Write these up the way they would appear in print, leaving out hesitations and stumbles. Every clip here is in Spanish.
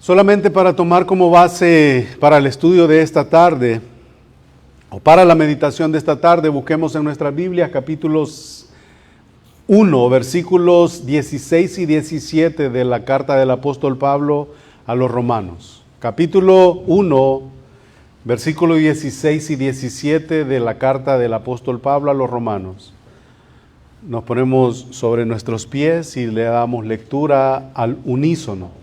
Solamente para tomar como base para el estudio de esta tarde, o para la meditación de esta tarde, busquemos en nuestras Biblias capítulos 1, versículos 16 y 17 de la carta del apóstol Pablo a los romanos. Capítulo 1, versículos 16 y 17 de la carta del apóstol Pablo a los romanos. Nos ponemos sobre nuestros pies y le damos lectura al unísono.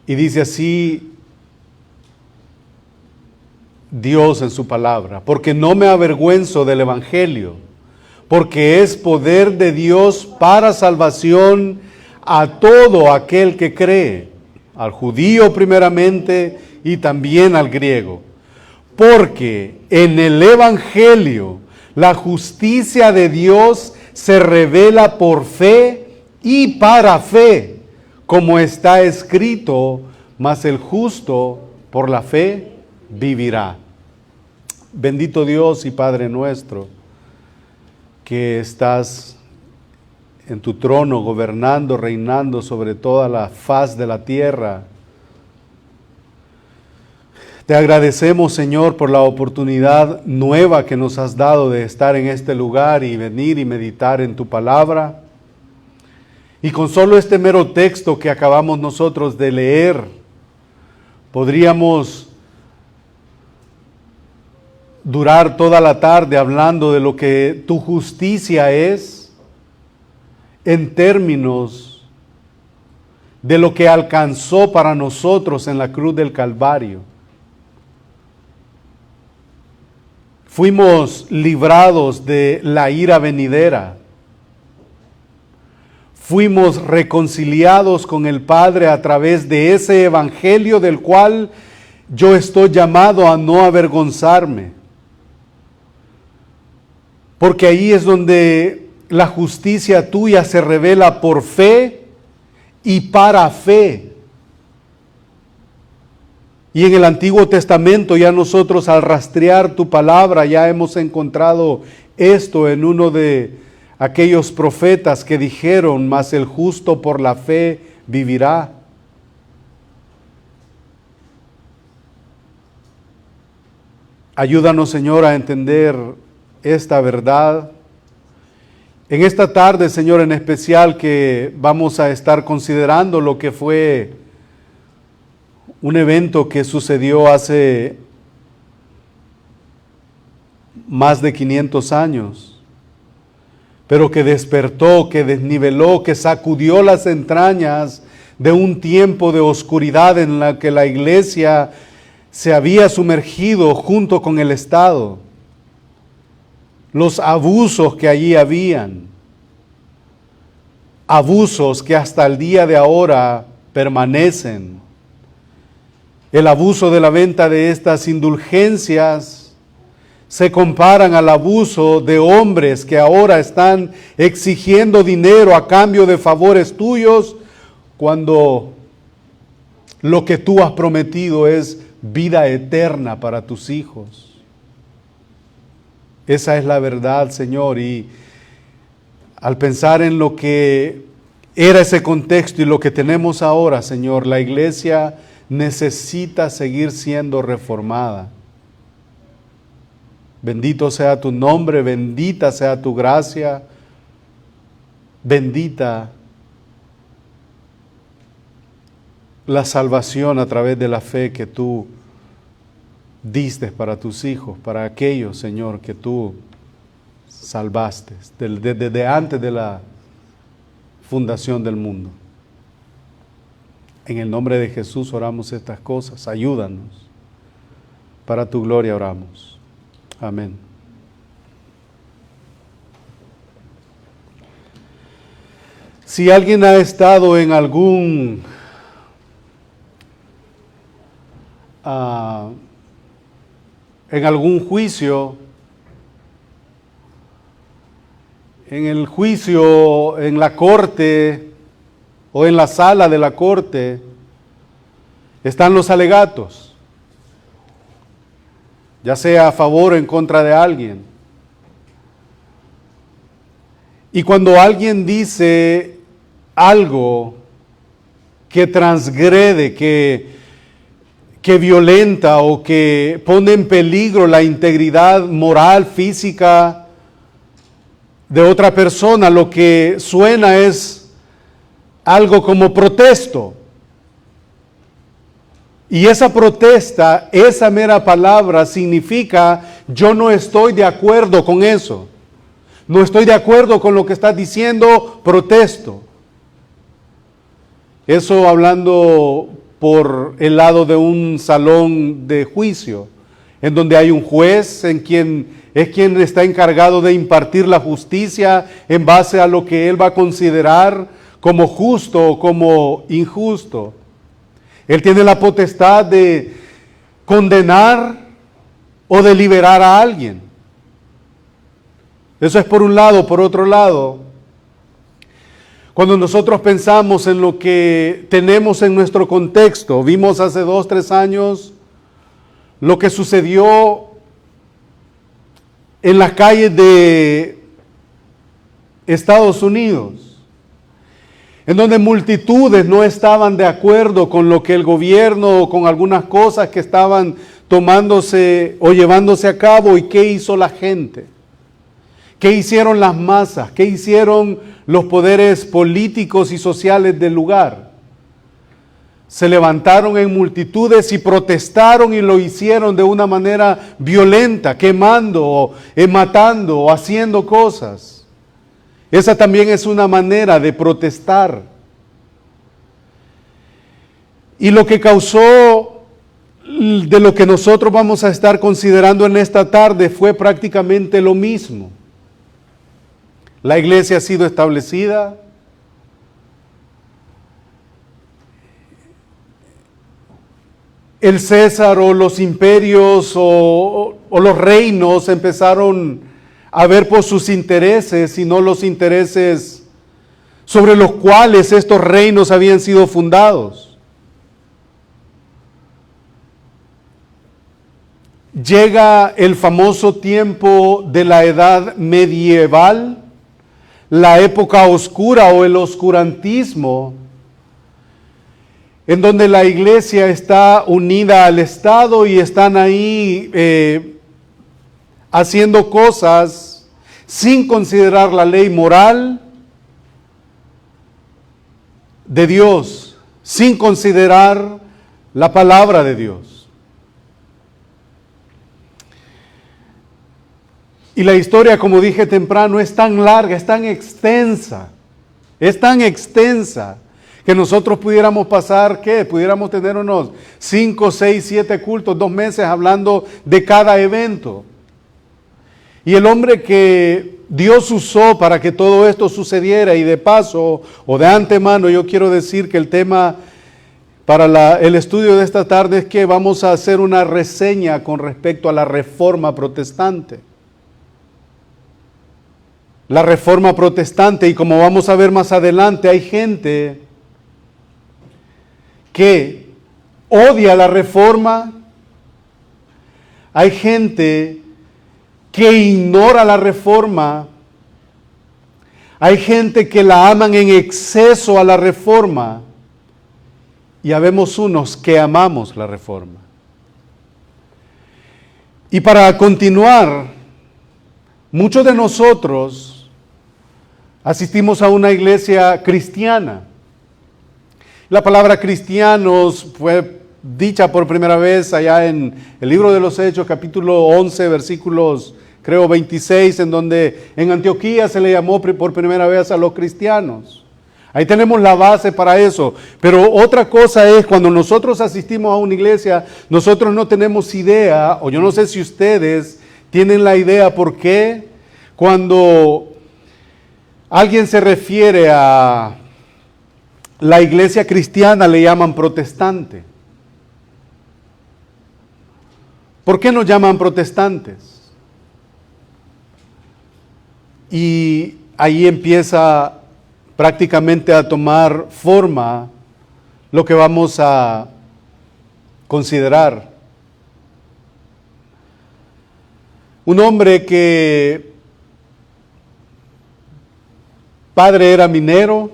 Y dice así Dios en su palabra: porque no me avergüenzo del evangelio, porque es poder de Dios para salvación a todo aquel que cree, al judío primeramente y también al griego. Porque en el evangelio la justicia de Dios se revela por fe y para fe, como está escrito: mas el justo por la fe vivirá. Bendito Dios y Padre nuestro, que estás en tu trono gobernando, reinando sobre toda la faz de la tierra. Te agradecemos, Señor, por la oportunidad nueva que nos has dado de estar en este lugar y venir y meditar en tu palabra. Y con solo este mero texto que acabamos nosotros de leer, podríamos durar toda la tarde hablando de lo que tu justicia es, en términos de lo que alcanzó para nosotros en la cruz del Calvario. Fuimos librados de la ira venidera. Fuimos reconciliados con el Padre a través de ese evangelio del cual yo estoy llamado a no avergonzarme. Porque ahí es donde la justicia tuya se revela por fe y para fe. Y en el Antiguo Testamento ya nosotros, al rastrear tu palabra, ya hemos encontrado esto en uno de aquellos profetas que dijeron: mas el justo por la fe vivirá. Ayúdanos, Señor, a entender esta verdad. En esta tarde, Señor, en especial, que vamos a estar considerando lo que fue un evento que sucedió hace más de 500 años. Pero que despertó, que desniveló, que sacudió las entrañas de un tiempo de oscuridad en la que la iglesia se había sumergido junto con el Estado. Los abusos que allí habían, abusos que hasta el día de ahora permanecen. El abuso de la venta de estas indulgencias se comparan al abuso de hombres que ahora están exigiendo dinero a cambio de favores tuyos, cuando lo que tú has prometido es vida eterna para tus hijos. Esa es la verdad, Señor, y al pensar en lo que era ese contexto y lo que tenemos ahora, Señor, la iglesia necesita seguir siendo reformada. Bendito sea tu nombre, bendita sea tu gracia, bendita la salvación a través de la fe que tú diste para tus hijos, para aquellos, Señor, que tú salvaste desde antes de la fundación del mundo. En el nombre de Jesús oramos estas cosas, ayúdanos. Para tu gloria oramos. Amén. Si alguien ha estado en algún juicio, en el juicio, en la corte o en la sala de la corte, están los alegatos, ya sea a favor o en contra de alguien. Y cuando alguien dice algo que transgrede, que violenta o que pone en peligro la integridad moral, física de otra persona, lo que suena es algo como protesto. Y esa protesta, esa mera palabra significa: yo no estoy de acuerdo con eso. No estoy de acuerdo con lo que estás diciendo, protesto. Eso hablando por el lado de un salón de juicio, en donde hay un juez quien está encargado de impartir la justicia en base a lo que él va a considerar como justo o como injusto. Él tiene la potestad de condenar o de liberar a alguien. Eso es por un lado. Por otro lado, cuando nosotros pensamos en lo que tenemos en nuestro contexto, vimos hace 2, 3 años lo que sucedió en las calles de Estados Unidos, en donde multitudes no estaban de acuerdo con lo que el gobierno o con algunas cosas que estaban tomándose o llevándose a cabo. ¿Y qué hizo la gente? ¿Qué hicieron las masas? ¿Qué hicieron los poderes políticos y sociales del lugar? Se levantaron en multitudes y protestaron, y lo hicieron de una manera violenta, quemando, matando o haciendo cosas. Esa también es una manera de protestar. Y lo que causó de lo que nosotros vamos a estar considerando en esta tarde fue prácticamente lo mismo. La iglesia ha sido establecida. El César o los imperios o los reinos empezaron a ver por sus intereses y no los intereses sobre los cuales estos reinos habían sido fundados. Llega el famoso tiempo de la edad medieval, la época oscura o el oscurantismo, en donde la iglesia está unida al Estado y están ahí haciendo cosas sin considerar la ley moral de Dios, sin considerar la palabra de Dios. Y la historia, como dije temprano, es tan larga, es tan extensa, que nosotros pudiéramos pasar, pudiéramos tener unos 5, 6, 7 cultos, 2 meses hablando de cada evento. Y el hombre que Dios usó para que todo esto sucediera, y de paso o de antemano yo quiero decir que el tema para el estudio de esta tarde es que vamos a hacer una reseña con respecto a la Reforma Protestante. La Reforma Protestante, y como vamos a ver más adelante, hay gente que odia la Reforma, hay gente que ignora la Reforma, hay gente que la aman en exceso a la Reforma, y habemos unos que amamos la Reforma. Y para continuar, muchos de nosotros asistimos a una iglesia cristiana. La palabra cristianos fue dicha por primera vez allá en el libro de los Hechos, capítulo 11, versículos, creo, 26, en donde en Antioquía se le llamó por primera vez a los cristianos. Ahí tenemos la base para eso. Pero otra cosa es, cuando nosotros asistimos a una iglesia, nosotros no tenemos idea, o yo no sé si ustedes tienen la idea por qué cuando alguien se refiere a la iglesia cristiana le llaman protestante. ¿Por qué nos llaman protestantes? Y ahí empieza prácticamente a tomar forma lo que vamos a considerar. Un hombre que padre era minero,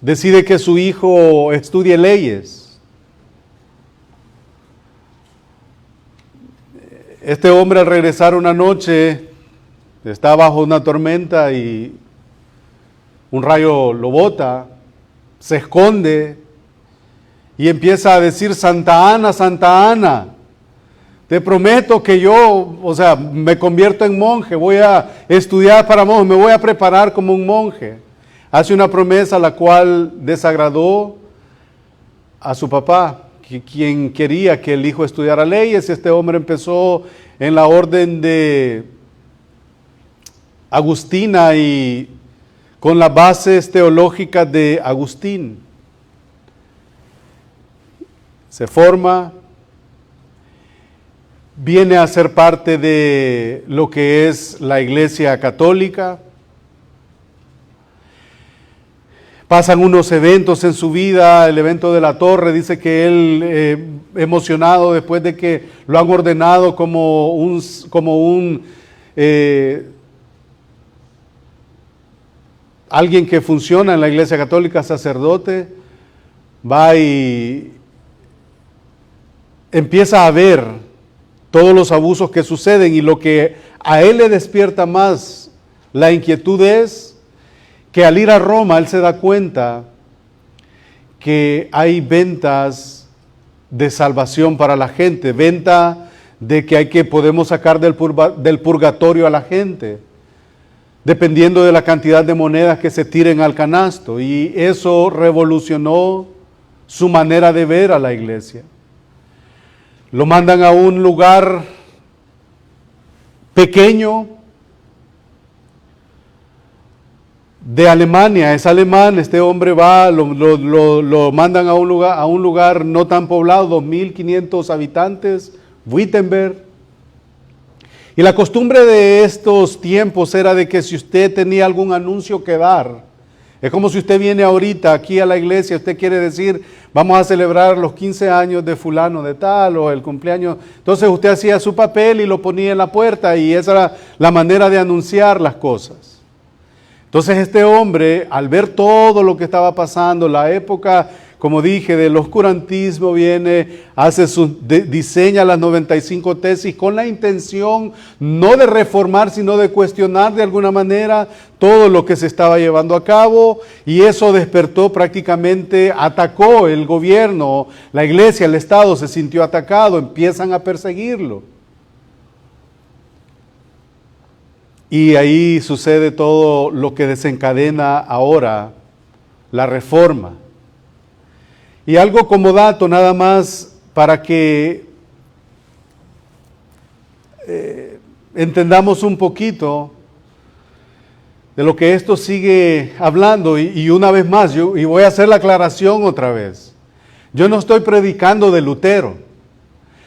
decide que su hijo estudie leyes. Este hombre, al regresar una noche, está bajo una tormenta y un rayo lo bota, se esconde y empieza a decir: Santa Ana, te prometo que yo, me convierto en monje, voy a estudiar para monje, me voy a preparar como un monje. Hace una promesa la cual desagradó a su papá, quien quería que el hijo estudiara leyes. Este hombre empezó en la orden de Agustina y con las bases teológicas de Agustín. Se forma, viene a ser parte de lo que es la Iglesia Católica. Pasan unos eventos en su vida. El evento de la Torre, dice que él, emocionado después de que lo han ordenado como un alguien que funciona en la Iglesia Católica, sacerdote, va y empieza a ver todos los abusos que suceden, y lo que a él le despierta más la inquietud es que al ir a Roma él se da cuenta que hay ventas de salvación para la gente, venta de que podemos sacar del purgatorio a la gente, dependiendo de la cantidad de monedas que se tiren al canasto, y eso revolucionó su manera de ver a la iglesia. Lo mandan a un lugar pequeño de Alemania, es alemán. Este hombre va, lo mandan a un lugar no tan poblado, 2.500 habitantes, Wittenberg. Y la costumbre de estos tiempos era de que si usted tenía algún anuncio que dar, es como si usted viene ahorita aquí a la iglesia, usted quiere decir: vamos a celebrar los 15 años de fulano de tal, o el cumpleaños. Entonces usted hacía su papel y lo ponía en la puerta, y esa era la manera de anunciar las cosas. Entonces este hombre, al ver todo lo que estaba pasando, la época, como dije, del oscurantismo, viene, diseña las 95 tesis con la intención no de reformar, sino de cuestionar de alguna manera todo lo que se estaba llevando a cabo, y eso despertó prácticamente, atacó el gobierno, la iglesia, el Estado se sintió atacado, empiezan a perseguirlo. Y ahí sucede todo lo que desencadena ahora la reforma. Y algo como dato nada más para que entendamos un poquito de lo que esto sigue hablando, y una vez más, y voy a hacer la aclaración otra vez. Yo no estoy predicando de Lutero,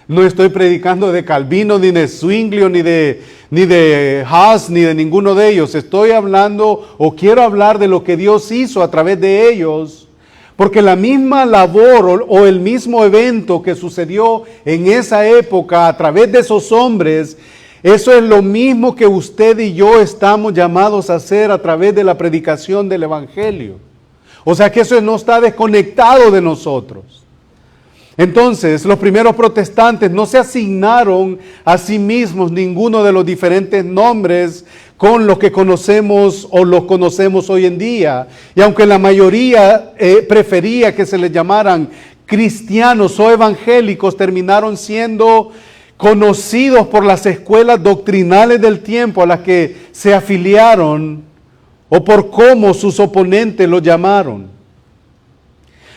no estoy predicando de Calvino, ni de Zwinglio, ni de Haas, ni de ninguno de ellos. Estoy hablando, o quiero hablar, de lo que Dios hizo a través de ellos, porque la misma labor o el mismo evento que sucedió en esa época a través de esos hombres, eso es lo mismo que usted y yo estamos llamados a hacer a través de la predicación del Evangelio. O sea que eso no está desconectado de nosotros. Entonces, los primeros protestantes no se asignaron a sí mismos ninguno de los diferentes nombres con los que conocemos o los conocemos hoy en día. Y aunque la mayoría prefería que se les llamaran cristianos o evangélicos, terminaron siendo conocidos por las escuelas doctrinales del tiempo a las que se afiliaron, o por cómo sus oponentes los llamaron.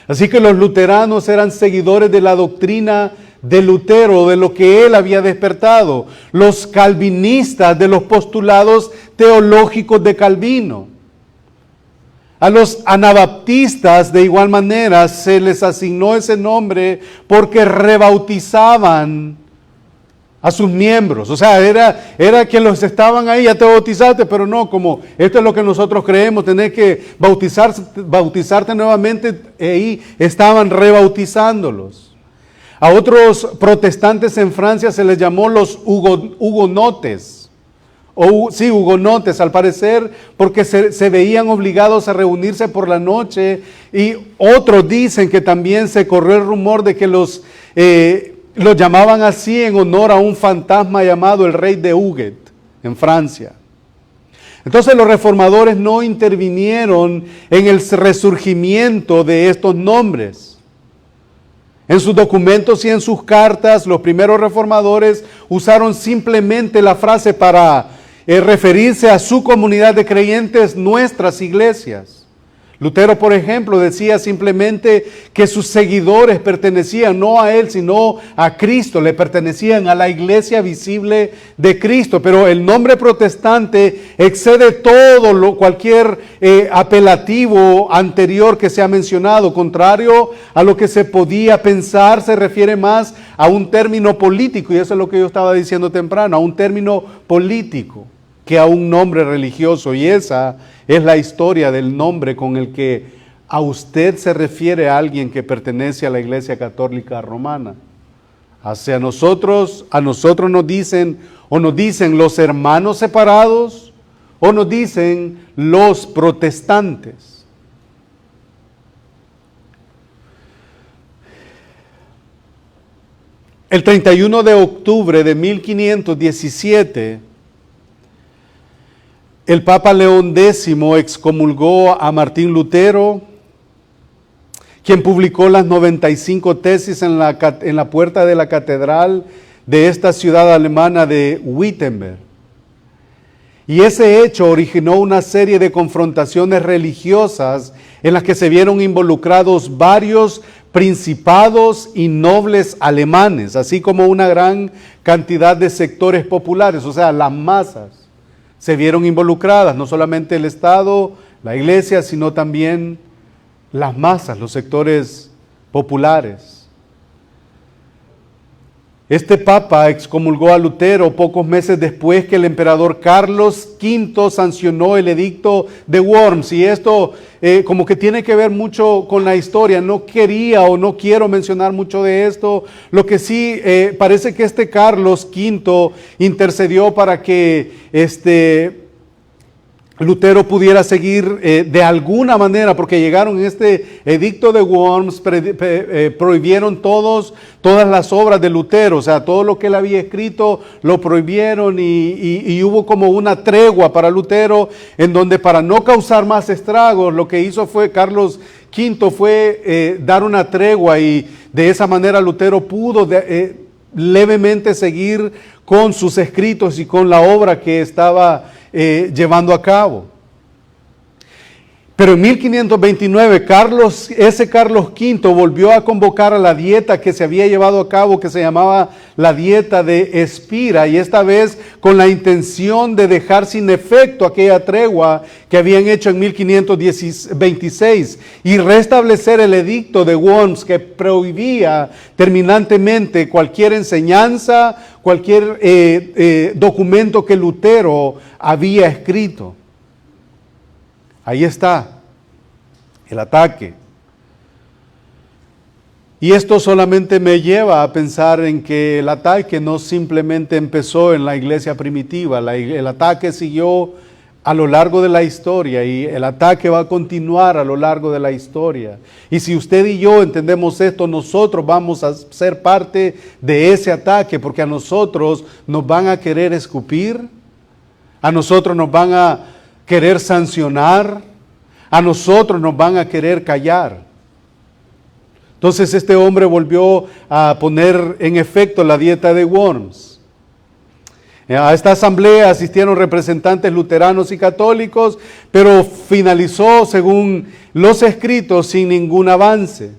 Así que los luteranos eran seguidores de la doctrina de Lutero, de lo que él había despertado. Los calvinistas de los postulados teológicos de Calvino. A los anabaptistas de igual manera se les asignó ese nombre porque rebautizaban a sus miembros. O sea, era que los estaban ahí: ya te bautizaste, pero no, como esto es lo que nosotros creemos, tenés que bautizarte nuevamente, y ahí estaban rebautizándolos. A otros protestantes en Francia se les llamó los hugonotes sí, hugonotes al parecer, porque se veían obligados a reunirse por la noche, y otros dicen que también se corrió el rumor de que los llamaban así en honor a un fantasma llamado el rey de Huguet en Francia. Entonces los reformadores no intervinieron en el resurgimiento de estos nombres. En sus documentos y en sus cartas, los primeros reformadores usaron simplemente la frase para referirse a su comunidad de creyentes, nuestras iglesias. Lutero, por ejemplo, decía simplemente que sus seguidores pertenecían no a él, sino a Cristo, le pertenecían a la iglesia visible de Cristo. Pero el nombre protestante excede todo cualquier apelativo anterior que se ha mencionado. Contrario a lo que se podía pensar, se refiere más a un término político, y eso es lo que yo estaba diciendo temprano, a un término político que a un nombre religioso. Y esa es la historia del nombre con el que a usted se refiere a alguien que pertenece a la Iglesia Católica Romana. Hacia nosotros, a nosotros nos dicen los hermanos separados, o nos dicen los protestantes. El 31 de octubre de 1517, el Papa León X excomulgó a Martín Lutero, quien publicó las 95 tesis en la puerta de la catedral de esta ciudad alemana de Wittenberg. Y ese hecho originó una serie de confrontaciones religiosas en las que se vieron involucrados varios principados y nobles alemanes, así como una gran cantidad de sectores populares, o sea, las masas se vieron involucradas, no solamente el Estado, la Iglesia, sino también las masas, los sectores populares. Este Papa excomulgó a Lutero pocos meses después que el emperador Carlos V sancionó el edicto de Worms, y esto como que tiene que ver mucho con la historia. No quería o no quiero mencionar mucho de esto. Lo que sí parece que este Carlos V intercedió para que Lutero pudiera seguir de alguna manera, porque llegaron en este edicto de Worms, prohibieron todas las obras de Lutero, o sea, todo lo que él había escrito lo prohibieron, y hubo como una tregua para Lutero, en donde, para no causar más estragos, lo que hizo Carlos V fue dar una tregua, y de esa manera Lutero pudo levemente seguir con sus escritos y con la obra que estaba llevando a cabo. Pero en 1529 Carlos V volvió a convocar a la dieta que se había llevado a cabo, que se llamaba la dieta de Espira, y esta vez con la intención de dejar sin efecto aquella tregua que habían hecho en 1526 y restablecer el edicto de Worms, que prohibía terminantemente cualquier enseñanza, cualquier documento que Lutero había escrito. Ahí está el ataque. Y esto solamente me lleva a pensar en que el ataque no simplemente empezó en la iglesia primitiva, el ataque siguió a lo largo de la historia, y el ataque va a continuar a lo largo de la historia. Y si usted y yo entendemos esto, nosotros vamos a ser parte de ese ataque, porque a nosotros nos van a querer escupir, a nosotros nos van a querer sancionar, a nosotros nos van a querer callar. Entonces este hombre volvió a poner en efecto la dieta de Worms. A esta asamblea asistieron representantes luteranos y católicos, pero finalizó, según los escritos, sin ningún avance.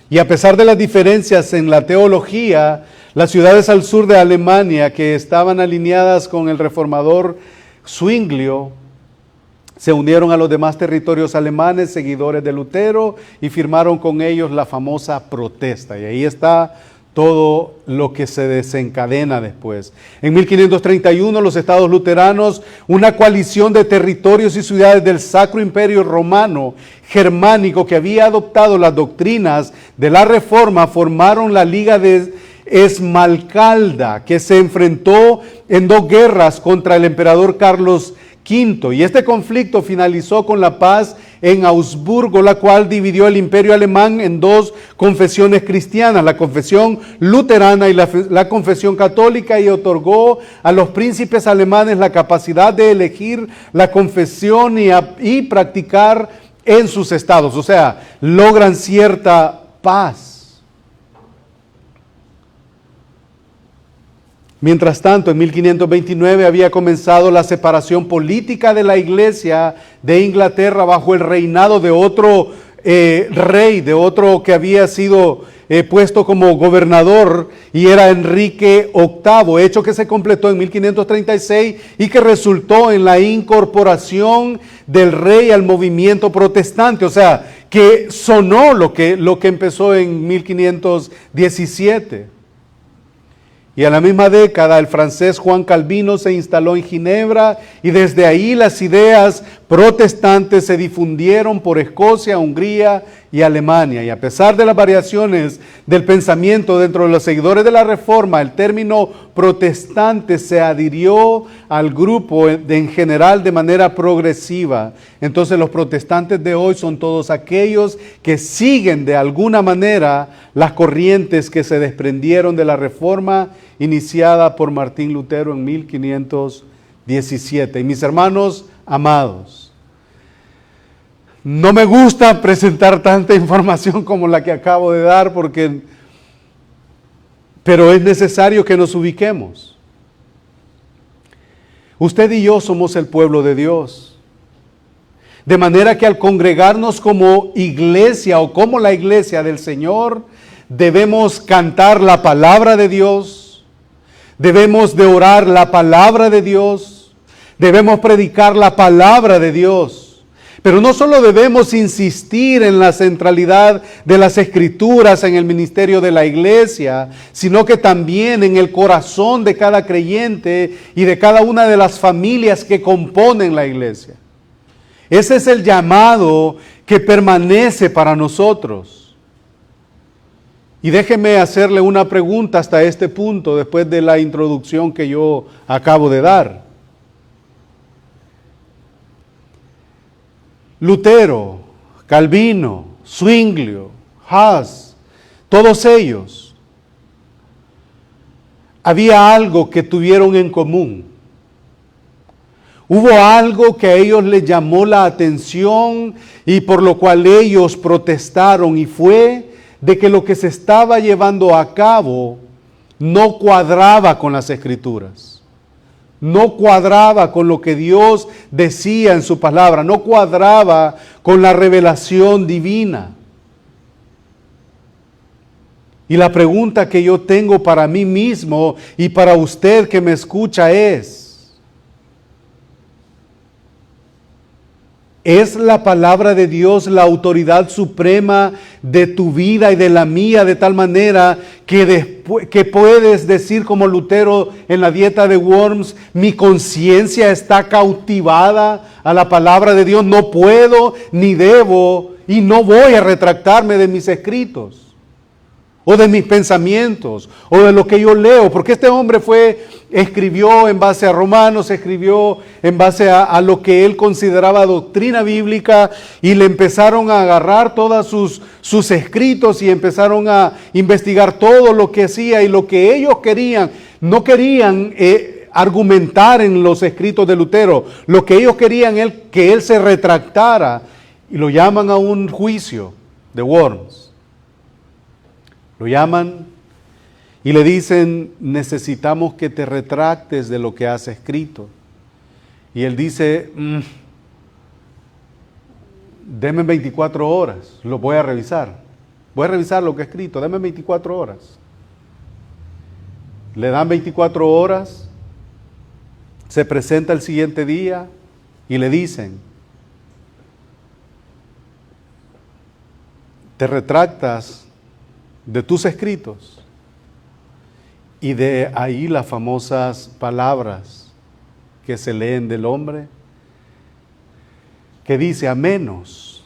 Y a pesar de las diferencias en la teología, las ciudades al sur de Alemania que estaban alineadas con el reformador Zwinglio se unieron a los demás territorios alemanes seguidores de Lutero y firmaron con ellos la famosa protesta. Y ahí está todo lo que se desencadena después. En 1531 los estados luteranos, una coalición de territorios y ciudades del Sacro Imperio Romano Germánico que había adoptado las doctrinas de la Reforma, formaron la Liga de Esmalcalda, que se enfrentó en 2 guerras contra el emperador Carlos V. Y este conflicto finalizó con la paz en Augsburgo, la cual dividió el imperio alemán en 2 confesiones cristianas, la confesión luterana y la confesión católica, y otorgó a los príncipes alemanes la capacidad de elegir la confesión y practicar en sus estados. O sea, logran cierta paz. Mientras tanto, en 1529 había comenzado la separación política de la Iglesia de Inglaterra bajo el reinado de otro rey, de otro que había sido puesto como gobernador, y era Enrique VIII, hecho que se completó en 1536 y que resultó en la incorporación del rey al movimiento protestante. O sea, que sonó lo que empezó en 1517. Y en la misma década el francés Juan Calvino se instaló en Ginebra, y desde ahí las ideas protestantes se difundieron por Escocia, Hungría y Alemania. Y a pesar de las variaciones del pensamiento dentro de los seguidores de la Reforma, el término protestante se adhirió al grupo en general de manera progresiva. Entonces los protestantes de hoy son todos aquellos que siguen de alguna manera las corrientes que se desprendieron de la Reforma iniciada por Martín Lutero en 1517. Y mis hermanos amados, no me gusta presentar tanta información como la que acabo de dar, pero es necesario que nos ubiquemos. Usted y yo somos el pueblo de Dios. De manera que al congregarnos como iglesia o como la iglesia del Señor, debemos cantar la palabra de Dios, debemos de orar la palabra de Dios, debemos predicar la palabra de Dios. Pero no solo debemos insistir en la centralidad de las Escrituras en el ministerio de la iglesia, sino que también en el corazón de cada creyente y de cada una de las familias que componen la iglesia. Ese es el llamado que permanece para nosotros. Y déjeme hacerle una pregunta hasta este punto, después de la introducción que yo acabo de dar. Lutero, Calvino, Zwinglio, Hus, todos ellos, había algo que tuvieron en común. Hubo algo que a ellos les llamó la atención y por lo cual ellos protestaron, y fue de que lo que se estaba llevando a cabo no cuadraba con las Escrituras. No cuadraba con lo que Dios decía en su palabra, no cuadraba con la revelación divina. Y la pregunta que yo tengo para mí mismo y para usted que me escucha ¿es la palabra de Dios la autoridad suprema de tu vida y de la mía, de tal manera que puedes decir como Lutero en la dieta de Worms: mi conciencia está cautivada a la palabra de Dios, no puedo ni debo y no voy a retractarme de mis escritos, o de mis pensamientos, o de lo que yo leo? Porque este hombre escribió en base a Romanos, escribió en base a lo que él consideraba doctrina bíblica, y le empezaron a agarrar todos sus escritos y empezaron a investigar todo lo que hacía y lo que ellos querían. No querían argumentar en los escritos de Lutero, lo que ellos querían es que él se retractara, y lo llaman a un juicio de Worms. Lo llaman y le dicen: necesitamos que te retractes de lo que has escrito. Y él dice: deme 24 horas, lo voy a revisar. Voy a revisar lo que he escrito, deme 24 horas. Le dan 24 horas, se presenta el siguiente día y le dicen: te retractas de tus escritos. Y de ahí las famosas palabras que se leen del hombre, que dice: a menos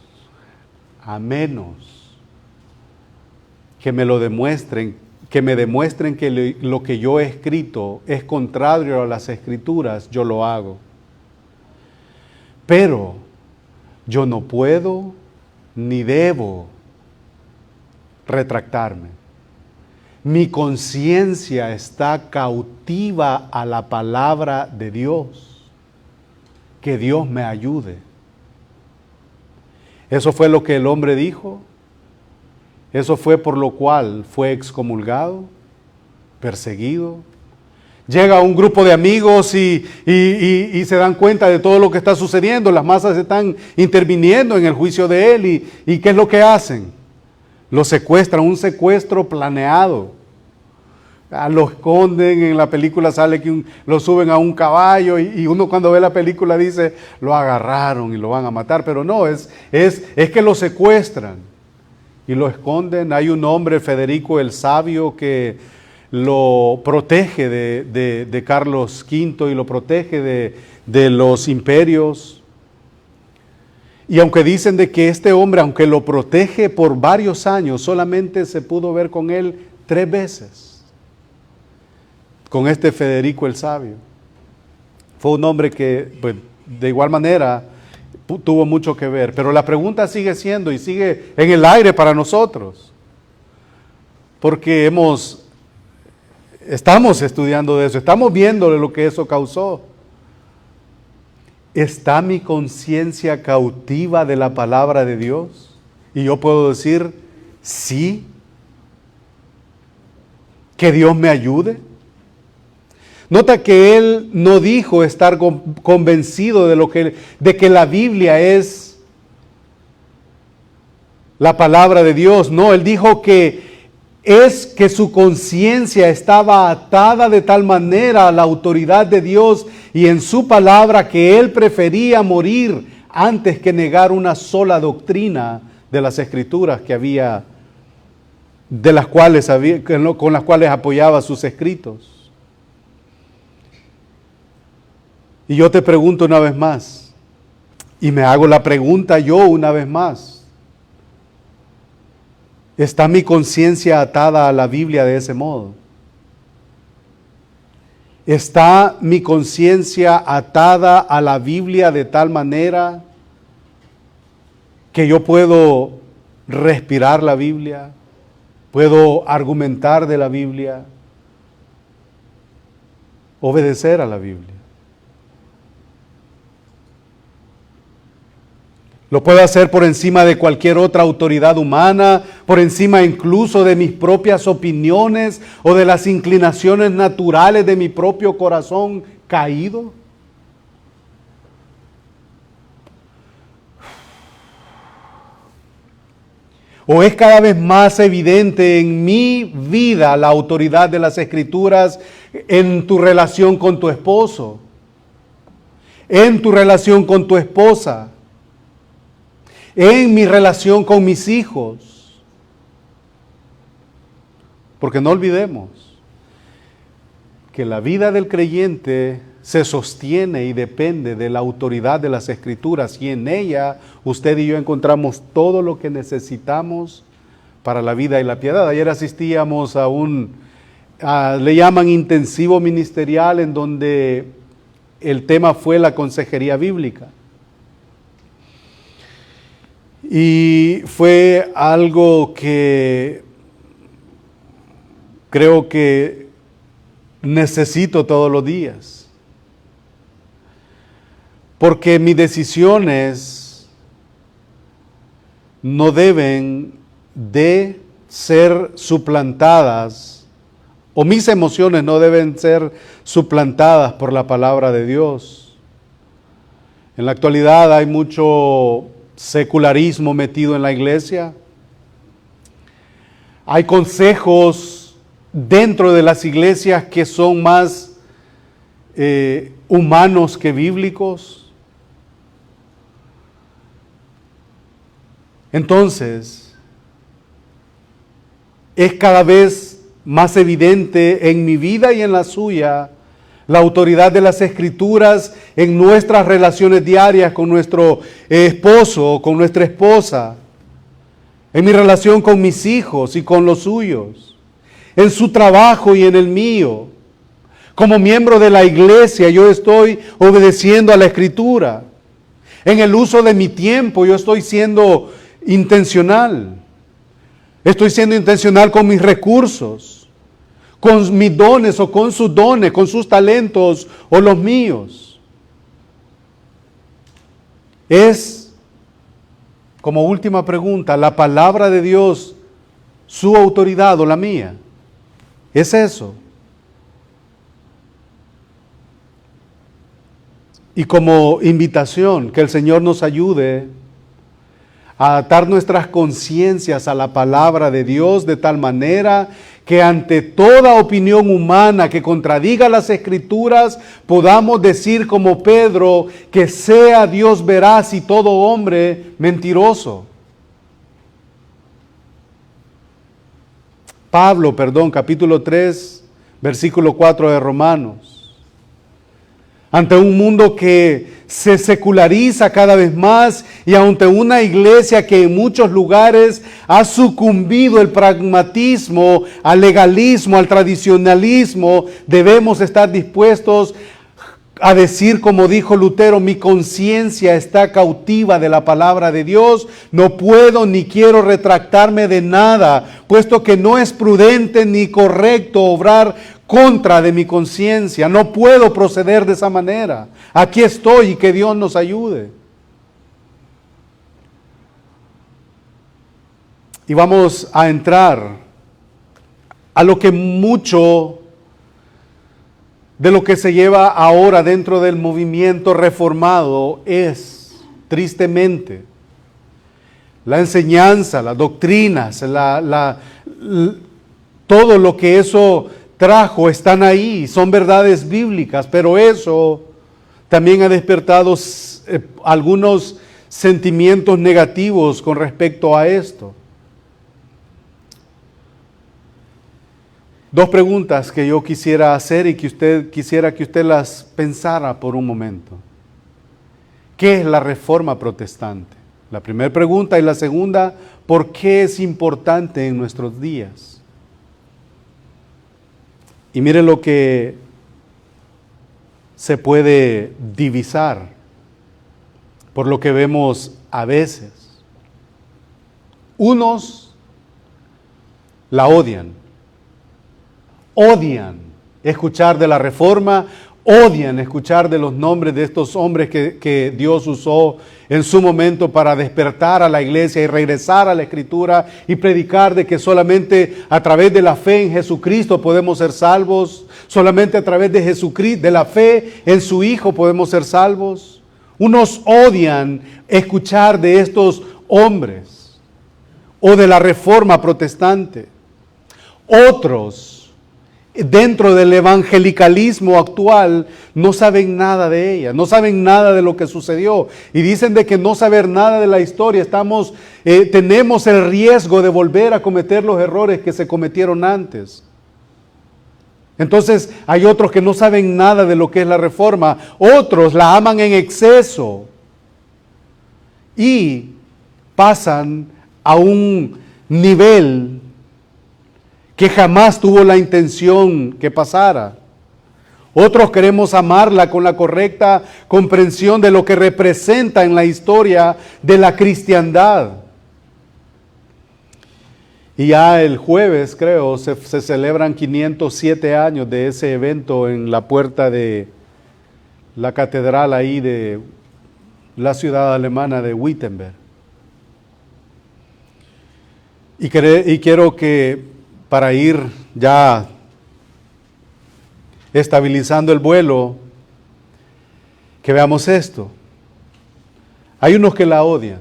que me lo demuestren que me demuestren que lo que yo he escrito es contrario a las Escrituras, yo lo hago. Pero yo no puedo ni debo retractarme. Mi conciencia está cautiva a la palabra de Dios. Que Dios me ayude. Eso fue lo que el hombre dijo. Eso fue por lo cual fue excomulgado, perseguido. Llega un grupo de amigos y se dan cuenta de todo lo que está sucediendo. Las masas están interviniendo en el juicio de él. ¿Y qué es lo que hacen? Lo secuestran, un secuestro planeado. Lo esconden, en la película sale que lo suben a un caballo y uno cuando ve la película dice, lo agarraron y lo van a matar. Pero no, es que lo secuestran y lo esconden. Hay un hombre, Federico el Sabio, que lo protege de Carlos V y lo protege de los imperios. Y aunque dicen de que este hombre, aunque lo protege por varios años, solamente se pudo ver con él 3 veces. Con este Federico el Sabio. Fue un hombre que, pues, de igual manera, tuvo mucho que ver. Pero la pregunta sigue siendo y sigue en el aire para nosotros. Porque estamos estudiando de eso, estamos viendo lo que eso causó. ¿Está mi conciencia cautiva de la palabra de Dios? Y yo puedo decir, sí. Que Dios me ayude. Nota que él no dijo estar convencido de que la Biblia es la palabra de Dios. No, él dijo que su conciencia estaba atada de tal manera a la autoridad de Dios y en su palabra que él prefería morir antes que negar una sola doctrina de las Escrituras con las cuales apoyaba sus escritos. Y yo te pregunto una vez más, y me hago la pregunta yo una vez más, ¿está mi conciencia atada a la Biblia de ese modo? ¿Está mi conciencia atada a la Biblia de tal manera que yo puedo respirar la Biblia, puedo argumentar de la Biblia, obedecer a la Biblia? Lo puedo hacer por encima de cualquier otra autoridad humana, por encima incluso de mis propias opiniones o de las inclinaciones naturales de mi propio corazón caído. ¿O es cada vez más evidente en mi vida la autoridad de las Escrituras en tu relación con tu esposo, en tu relación con tu esposa, en mi relación con mis hijos? Porque no olvidemos que la vida del creyente se sostiene y depende de la autoridad de las Escrituras, y en ella usted y yo encontramos todo lo que necesitamos para la vida y la piedad. Ayer asistíamos le llaman intensivo ministerial, en donde el tema fue la consejería bíblica. Y fue algo que creo que necesito todos los días. Porque mis decisiones no deben de ser suplantadas, o mis emociones no deben ser suplantadas por la palabra de Dios. En la actualidad hay mucho secularismo metido en la iglesia. Hay consejos dentro de las iglesias que son más humanos que bíblicos. Entonces, es cada vez más evidente en mi vida y en la suya la autoridad de las Escrituras en nuestras relaciones diarias con nuestro esposo o con nuestra esposa, en mi relación con mis hijos y con los suyos. en su trabajo y en el mío. Como miembro de la iglesia, yo estoy obedeciendo a la Escritura. En el uso de mi tiempo, yo estoy siendo intencional. Estoy siendo intencional con mis recursos, con mis dones o con sus dones, con sus talentos o los míos. Es, como última pregunta, ¿la palabra de Dios su autoridad o la mía? ¿Es eso? Y como invitación, que el Señor nos ayude a atar nuestras conciencias a la palabra de Dios de tal manera que ante toda opinión humana que contradiga las Escrituras, podamos decir como Pedro, que sea Dios veraz y todo hombre mentiroso. Pablo, capítulo 3, versículo 4 de Romanos. Ante un mundo que se seculariza cada vez más y ante una iglesia que en muchos lugares ha sucumbido al pragmatismo, al legalismo, al tradicionalismo, debemos estar dispuestos a decir, como dijo Lutero, mi conciencia está cautiva de la palabra de Dios, no puedo ni quiero retractarme de nada, puesto que no es prudente ni correcto obrar contra de mi conciencia, no puedo proceder de esa manera. Aquí estoy y que Dios nos ayude. Y vamos a entrar a lo que mucho de lo que se lleva ahora dentro del movimiento reformado es, tristemente, la enseñanza, las doctrinas, todo lo que eso trajo están ahí, son verdades bíblicas, pero eso también ha despertado algunos sentimientos negativos con respecto a esto. Dos preguntas que yo quisiera hacer y quisiera que usted las pensara por un momento. ¿Qué es la Reforma Protestante? La primera pregunta, y la segunda, ¿por qué es importante en nuestros días? Y mire lo que se puede divisar por lo que vemos a veces. Unos la odian escuchar de la Reforma, odian escuchar de los nombres de estos hombres que Dios usó en su momento para despertar a la iglesia y regresar a la Escritura y predicar de que solamente a través de la fe en Jesucristo podemos ser salvos, solamente a través de Jesucristo, de la fe en su Hijo podemos ser salvos. Unos odian escuchar de estos hombres o de la Reforma Protestante. Otros, dentro del evangelicalismo actual, no saben nada de ella, no saben nada de lo que sucedió y dicen de que no saber nada de la historia tenemos el riesgo de volver a cometer los errores que se cometieron antes. Entonces hay otros que no saben nada de lo que es la Reforma, otros la aman en exceso y pasan a un nivel que jamás tuvo la intención que pasara. Otros queremos amarla con la correcta comprensión de lo que representa en la historia de la cristiandad. Y ya el jueves, creo, se celebran 507 años de ese evento en la puerta de la catedral ahí de la ciudad alemana de Wittenberg. Y quiero que, para ir ya estabilizando el vuelo, que veamos esto. Hay unos que la odian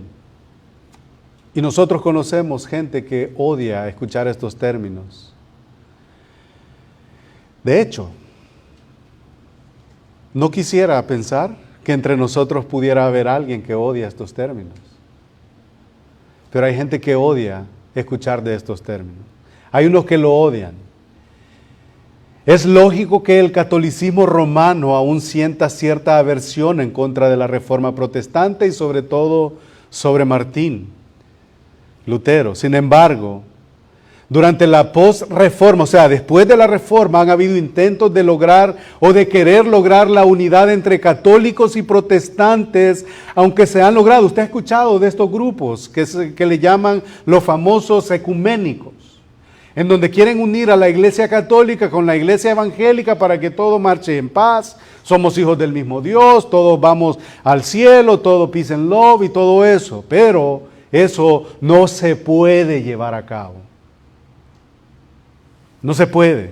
y nosotros conocemos gente que odia escuchar estos términos. De hecho, no quisiera pensar que entre nosotros pudiera haber alguien que odia estos términos, pero hay gente que odia escuchar de estos términos. Hay unos que lo odian. Es lógico que el catolicismo romano aún sienta cierta aversión en contra de la Reforma Protestante y sobre todo sobre Martín Lutero. Sin embargo, Durante la post-reforma, o sea, después de la reforma, han habido intentos de lograr o de querer lograr la unidad entre católicos y protestantes, aunque se han logrado. Usted ha escuchado de estos grupos que le llaman los famosos ecuménicos, en donde quieren unir a la iglesia católica con la iglesia evangélica para que todo marche en paz. Somos hijos del mismo Dios, todos vamos al cielo, todo peace and love y todo eso. Pero eso no se puede llevar a cabo. No se puede.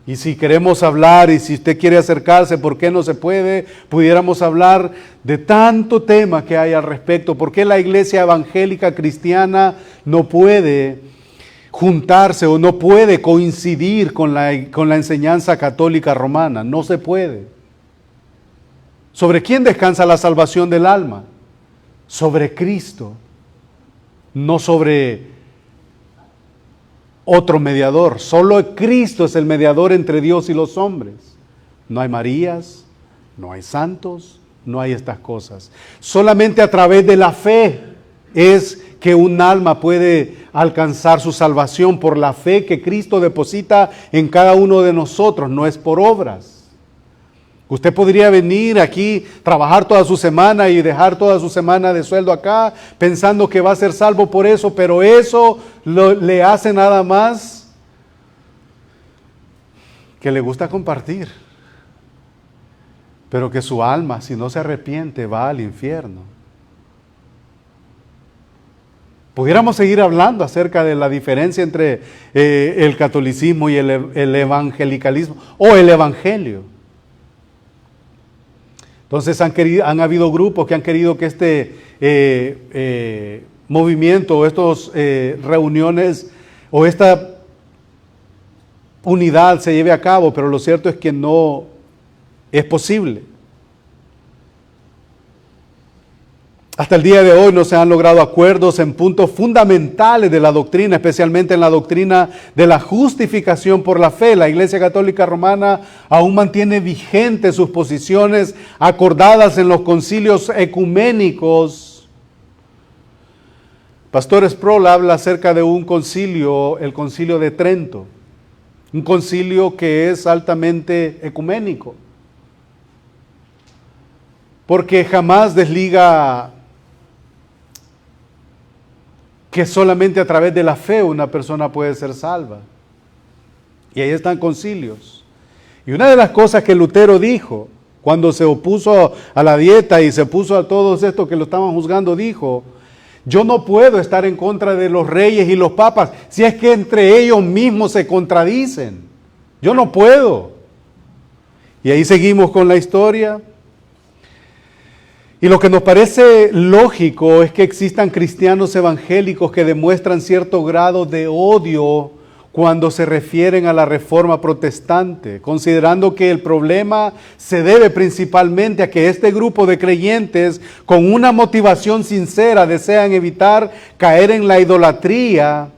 Y si queremos hablar, y si usted quiere acercarse, ¿por qué no se puede? Pudiéramos hablar de tanto tema que hay al respecto. ¿Por qué la iglesia evangélica cristiana no puede juntarse o no puede coincidir con la enseñanza católica romana? No se puede. ¿Sobre quién descansa la salvación del alma? Sobre Cristo, no sobre otro mediador. Solo Cristo es el mediador entre Dios y los hombres. No hay Marías, no hay santos, no hay estas cosas. Solamente a través de la fe es que un alma puede alcanzar su salvación, por la fe que Cristo deposita en cada uno de nosotros, no es por obras. Usted podría venir aquí, trabajar toda su semana y dejar toda su semana de sueldo acá, pensando que va a ser salvo por eso, pero eso le hace nada más que le gusta compartir. Pero que su alma, si no se arrepiente, va al infierno. Pudiéramos seguir hablando acerca de la diferencia entre el catolicismo y el evangelicalismo o el evangelio. Entonces han habido grupos que han querido que este movimiento o estas reuniones o esta unidad se lleve a cabo, pero lo cierto es que no es posible. Hasta el día de hoy no se han logrado acuerdos en puntos fundamentales de la doctrina, especialmente en la doctrina de la justificación por la fe. La Iglesia Católica Romana aún mantiene vigentes sus posiciones acordadas en los concilios ecuménicos. Pastor Sproul habla acerca de un concilio, el Concilio de Trento, un concilio que es altamente ecuménico, porque jamás desliga que solamente a través de la fe una persona puede ser salva. Y ahí están concilios. Y una de las cosas que Lutero dijo, cuando se opuso a la dieta y se opuso a todos estos que lo estaban juzgando, dijo: yo no puedo estar en contra de los reyes y los papas, si es que entre ellos mismos se contradicen. Yo no puedo. Y ahí seguimos con la historia. Y lo que nos parece lógico es que existan cristianos evangélicos que demuestran cierto grado de odio cuando se refieren a la reforma protestante, considerando que el problema se debe principalmente a que este grupo de creyentes, con una motivación sincera, desean evitar caer en la idolatría,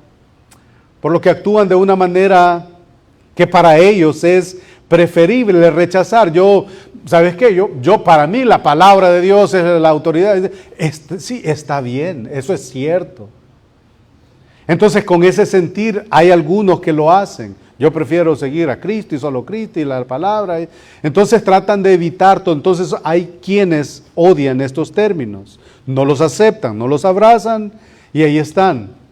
por lo que actúan de una manera que para ellos es preferible rechazar. ¿Sabes qué? Para mí la palabra de Dios es la autoridad. Sí, está bien, eso es cierto. Entonces, con ese sentir, hay algunos que lo hacen. Yo prefiero seguir a Cristo y solo Cristo y la palabra. Entonces tratan de evitar todo. Entonces hay quienes odian estos términos. No los aceptan, no los abrazan y ahí están.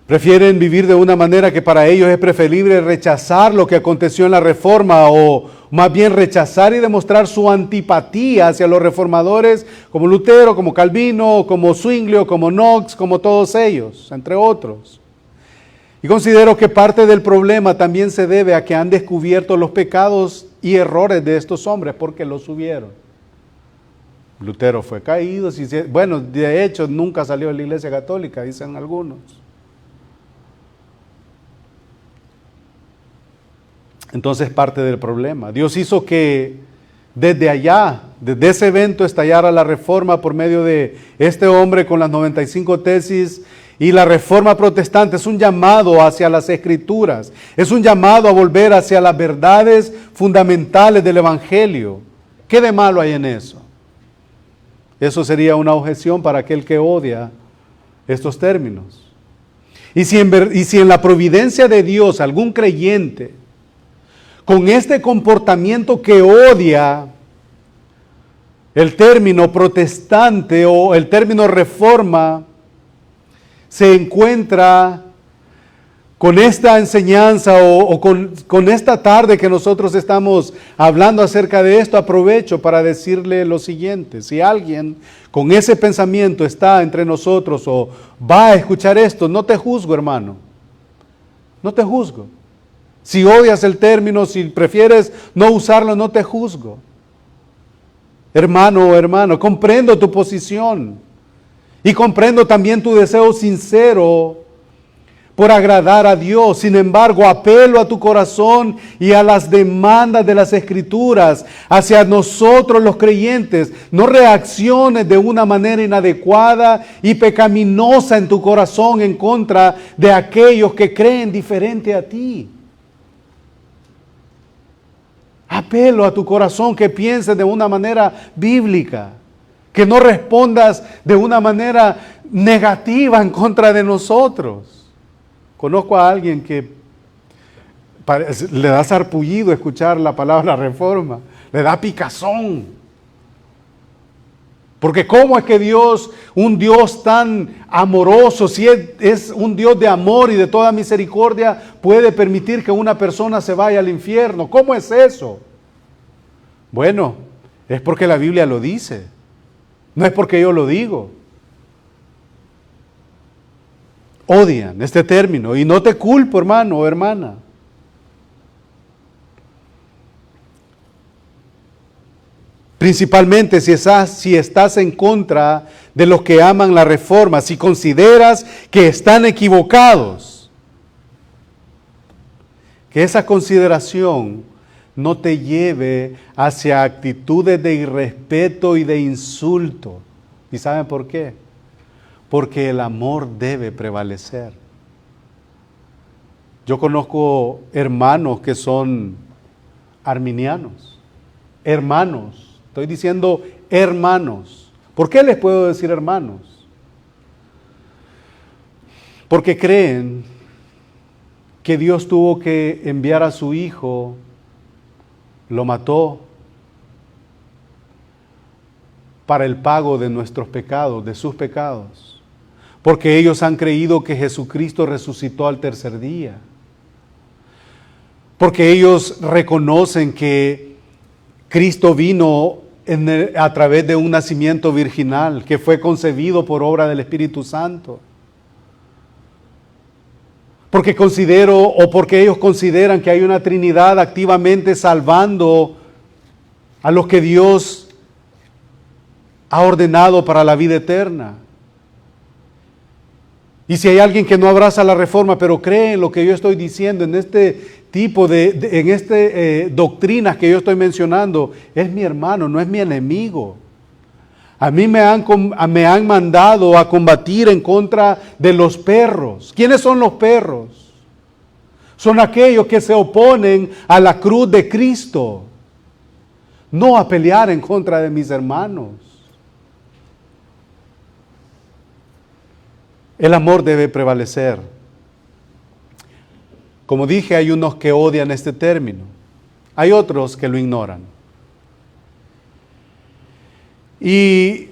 Prefieren vivir de una manera que para ellos es preferible rechazar lo que aconteció en la Reforma, o más bien rechazar y demostrar su antipatía hacia los reformadores como Lutero, como Calvino, como Zwinglio, como Knox, como todos ellos, entre otros. Y considero que parte del problema también se debe a que han descubierto los pecados y errores de estos hombres porque los subieron. Lutero fue caído, bueno, de hecho nunca salió de la Iglesia Católica, dicen algunos. Entonces parte del problema. Dios hizo que desde allá, desde ese evento, estallara la reforma por medio de este hombre con las 95 tesis, y la reforma protestante es un llamado hacia las Escrituras, es un llamado a volver hacia las verdades fundamentales del Evangelio. ¿Qué de malo hay en eso? Eso sería una objeción para aquel que odia estos términos. Y si en la providencia de Dios algún creyente con este comportamiento que odia el término protestante o el término reforma, se encuentra con esta enseñanza o con esta tarde que nosotros estamos hablando acerca de esto, aprovecho para decirle lo siguiente: si alguien con ese pensamiento está entre nosotros o va a escuchar esto, no te juzgo, hermano, no te juzgo. Si odias el término, si prefieres no usarlo, no te juzgo. Hermano o hermano, comprendo tu posición y comprendo también tu deseo sincero por agradar a Dios. Sin embargo, apelo a tu corazón y a las demandas de las Escrituras hacia nosotros los creyentes. No reacciones de una manera inadecuada y pecaminosa en tu corazón en contra de aquellos que creen diferente a ti. Apelo a tu corazón que pienses de una manera bíblica, que no respondas de una manera negativa en contra de nosotros. Conozco a alguien que le da sarpullido escuchar la palabra reforma, le da picazón. Porque ¿cómo es que Dios, un Dios tan amoroso, si es un Dios de amor y de toda misericordia, puede permitir que una persona se vaya al infierno? ¿Cómo es eso? Bueno, es porque la Biblia lo dice, no es porque yo lo digo. Odian este término y no te culpo, hermano o hermana. Principalmente si estás en contra de los que aman la reforma, si consideras que están equivocados, que esa consideración no te lleve hacia actitudes de irrespeto y de insulto. ¿Y saben por qué? Porque el amor debe prevalecer. Yo conozco hermanos que son arminianos, hermanos. Estoy diciendo hermanos. ¿Por qué les puedo decir hermanos? Porque creen que Dios tuvo que enviar a su Hijo, lo mató para el pago de nuestros pecados, de sus pecados. Porque ellos han creído que Jesucristo resucitó al tercer día. Porque ellos reconocen que Cristo vino a través de un nacimiento virginal, que fue concebido por obra del Espíritu Santo. Porque ellos consideran que hay una Trinidad activamente salvando a los que Dios ha ordenado para la vida eterna. Y si hay alguien que no abraza la reforma, pero cree en lo que yo estoy diciendo, en este tipo doctrinas que yo estoy mencionando, es mi hermano, no es mi enemigo. A mí me han mandado a combatir en contra de los perros. ¿Quiénes son los perros? Son aquellos que se oponen a la cruz de Cristo, no a pelear en contra de mis hermanos. El amor debe prevalecer. Como dije, hay unos que odian este término, hay otros que lo ignoran. Y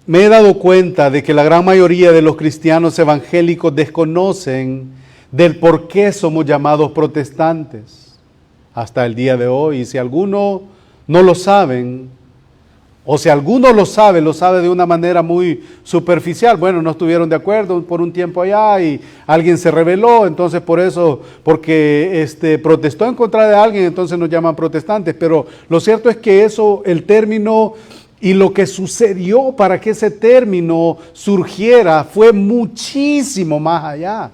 me he dado cuenta de que la gran mayoría de los cristianos evangélicos desconocen del por qué somos llamados protestantes hasta el día de hoy. Y si alguno no lo saben, o si alguno lo sabe de una manera muy superficial. Bueno, no estuvieron de acuerdo por un tiempo allá y alguien se rebeló, entonces porque protestó en contra de alguien, entonces nos llaman protestantes. Pero lo cierto es que el término y lo que sucedió para que ese término surgiera fue muchísimo más allá.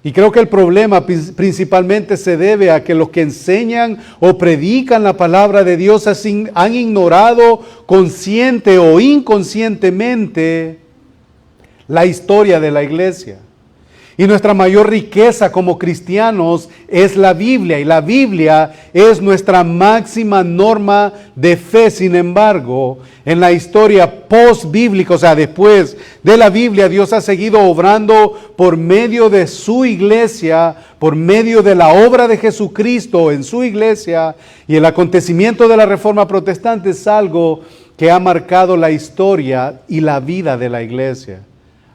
Y creo que el problema principalmente se debe a que los que enseñan o predican la palabra de Dios han ignorado consciente o inconscientemente la historia de la iglesia. Y nuestra mayor riqueza como cristianos es la Biblia, y la Biblia es nuestra máxima norma de fe. Sin embargo, en la historia post-bíblica, o sea, después de la Biblia, Dios ha seguido obrando por medio de su iglesia, por medio de la obra de Jesucristo en su iglesia, y el acontecimiento de la Reforma Protestante es algo que ha marcado la historia y la vida de la iglesia.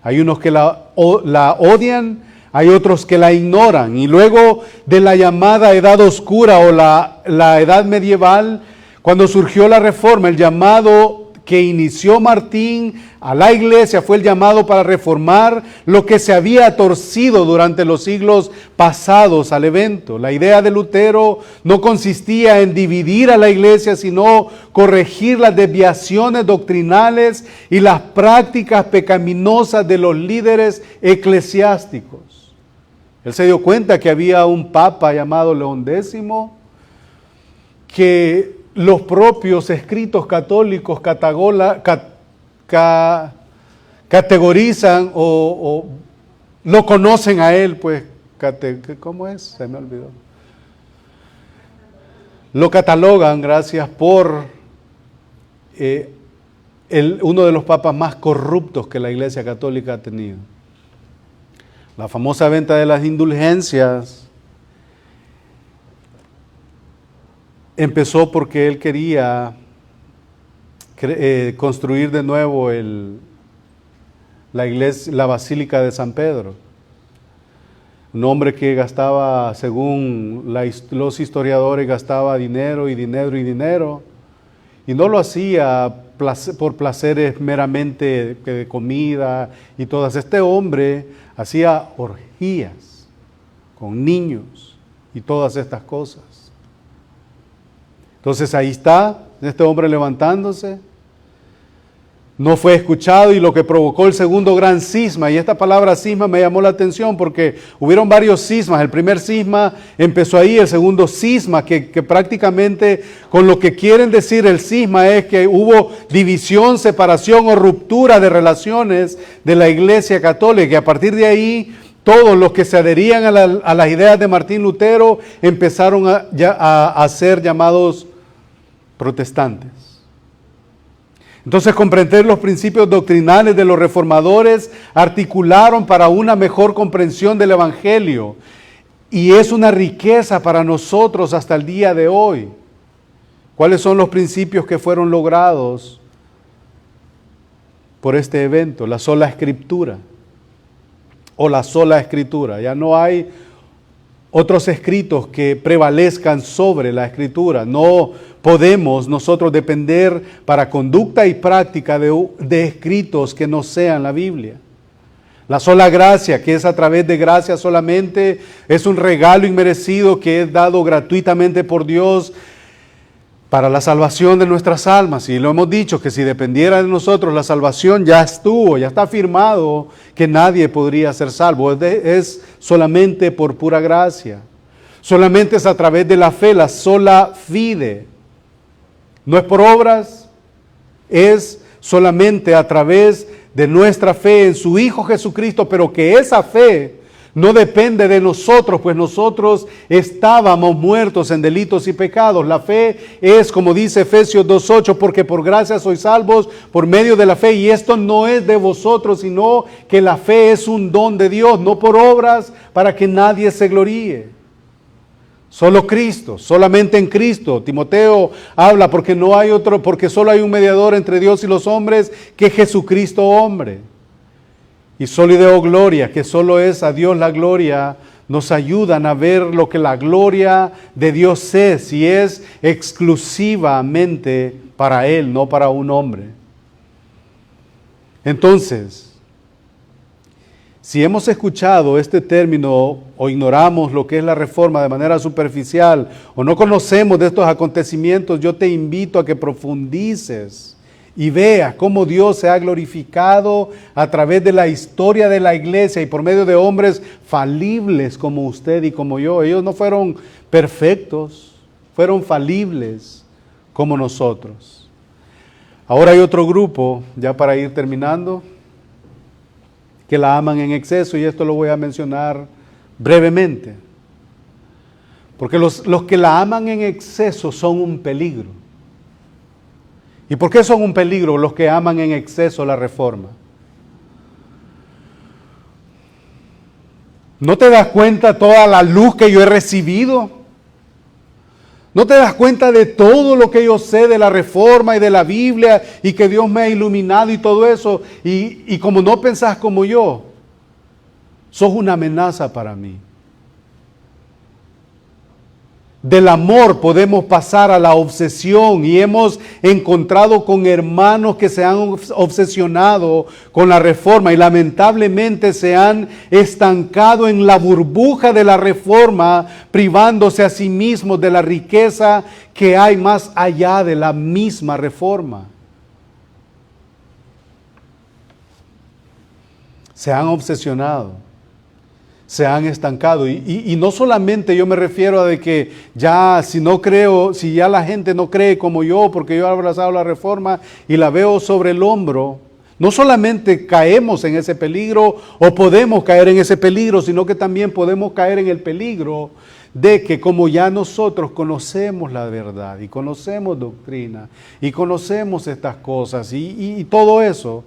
Hay unos que la odian, hay otros que la ignoran. Y luego de la llamada Edad Oscura o la Edad Medieval, cuando surgió la Reforma, el llamado que inició Martín a la iglesia fue el llamado para reformar lo que se había torcido durante los siglos pasados al evento. La idea de Lutero no consistía en dividir a la iglesia, sino corregir las desviaciones doctrinales y las prácticas pecaminosas de los líderes eclesiásticos. Él se dio cuenta que había un papa llamado León X, que los propios escritos católicos categorizan o lo conocen a él, pues, ¿cómo es? Se me olvidó. Lo catalogan, gracias, por uno de los papas más corruptos que la Iglesia Católica ha tenido. La famosa venta de las indulgencias empezó porque él quería construir de nuevo la iglesia, la Basílica de San Pedro. Un hombre que gastaba, según los historiadores, gastaba dinero y dinero y dinero. Y no lo hacía por placeres meramente de comida y todas. Este hombre hacía orgías con niños y todas estas cosas. Entonces ahí está, este hombre levantándose, no fue escuchado, y lo que provocó el segundo gran cisma, y esta palabra cisma me llamó la atención porque hubieron varios cismas. El primer cisma empezó ahí, el segundo cisma, que prácticamente con lo que quieren decir el cisma es que hubo división, separación o ruptura de relaciones de la Iglesia Católica, y a partir de ahí todos los que se adherían a las ideas de Martín Lutero empezaron a ser llamados protestantes. Entonces, comprender los principios doctrinales de los reformadores articularon para una mejor comprensión del Evangelio, y es una riqueza para nosotros hasta el día de hoy. ¿Cuáles son los principios que fueron logrados por este evento? La sola Escritura, o la sola Escritura. Ya no hay otros escritos que prevalezcan sobre la Escritura. No podemos nosotros depender para conducta y práctica de escritos que no sean la Biblia. La sola gracia, que es a través de gracia solamente, es un regalo inmerecido que es dado gratuitamente por Dios para la salvación de nuestras almas. Y lo hemos dicho, que si dependiera de nosotros la salvación ya estuvo, ya está firmado que nadie podría ser salvo. Es solamente por pura gracia. Solamente es a través de la fe, la sola fide. No es por obras, es solamente a través de nuestra fe en su Hijo Jesucristo, pero que esa fe no depende de nosotros, pues nosotros estábamos muertos en delitos y pecados. La fe es, como dice Efesios 2:8, porque por gracia sois salvos por medio de la fe, y esto no es de vosotros, sino que la fe es un don de Dios, no por obras, para que nadie se gloríe. Solo Cristo, solamente en Cristo. Timoteo habla porque no hay otro, porque solo hay un mediador entre Dios y los hombres, que es Jesucristo hombre. Y solo y Deo gloria, que solo es a Dios la gloria, nos ayudan a ver lo que la gloria de Dios es, y es exclusivamente para Él, no para un hombre. Entonces, si hemos escuchado este término o ignoramos lo que es la reforma de manera superficial, o no conocemos de estos acontecimientos, yo te invito a que profundices y veas cómo Dios se ha glorificado a través de la historia de la iglesia y por medio de hombres falibles como usted y como yo. Ellos no fueron perfectos, fueron falibles como nosotros. Ahora hay otro grupo, ya para ir terminando, que la aman en exceso, y esto lo voy a mencionar brevemente. Porque los que la aman en exceso son un peligro. ¿Y por qué son un peligro los que aman en exceso la reforma? ¿No te das cuenta toda la luz que yo he recibido? ¿No te das cuenta de todo lo que yo sé de la reforma y de la Biblia y que Dios me ha iluminado y todo eso? Y como no pensás como yo, sos una amenaza para mí. Del amor podemos pasar a la obsesión, y hemos encontrado con hermanos que se han obsesionado con la reforma y lamentablemente se han estancado en la burbuja de la reforma, privándose a sí mismos de la riqueza que hay más allá de la misma reforma. Se han obsesionado, se han estancado, y no solamente yo me refiero a de que ya si ya la gente no cree como yo porque yo he abrazado la reforma y la veo sobre el hombro, no solamente caemos en ese peligro o podemos caer en ese peligro, sino que también podemos caer en el peligro de que como ya nosotros conocemos la verdad y conocemos doctrina y conocemos estas cosas y todo eso,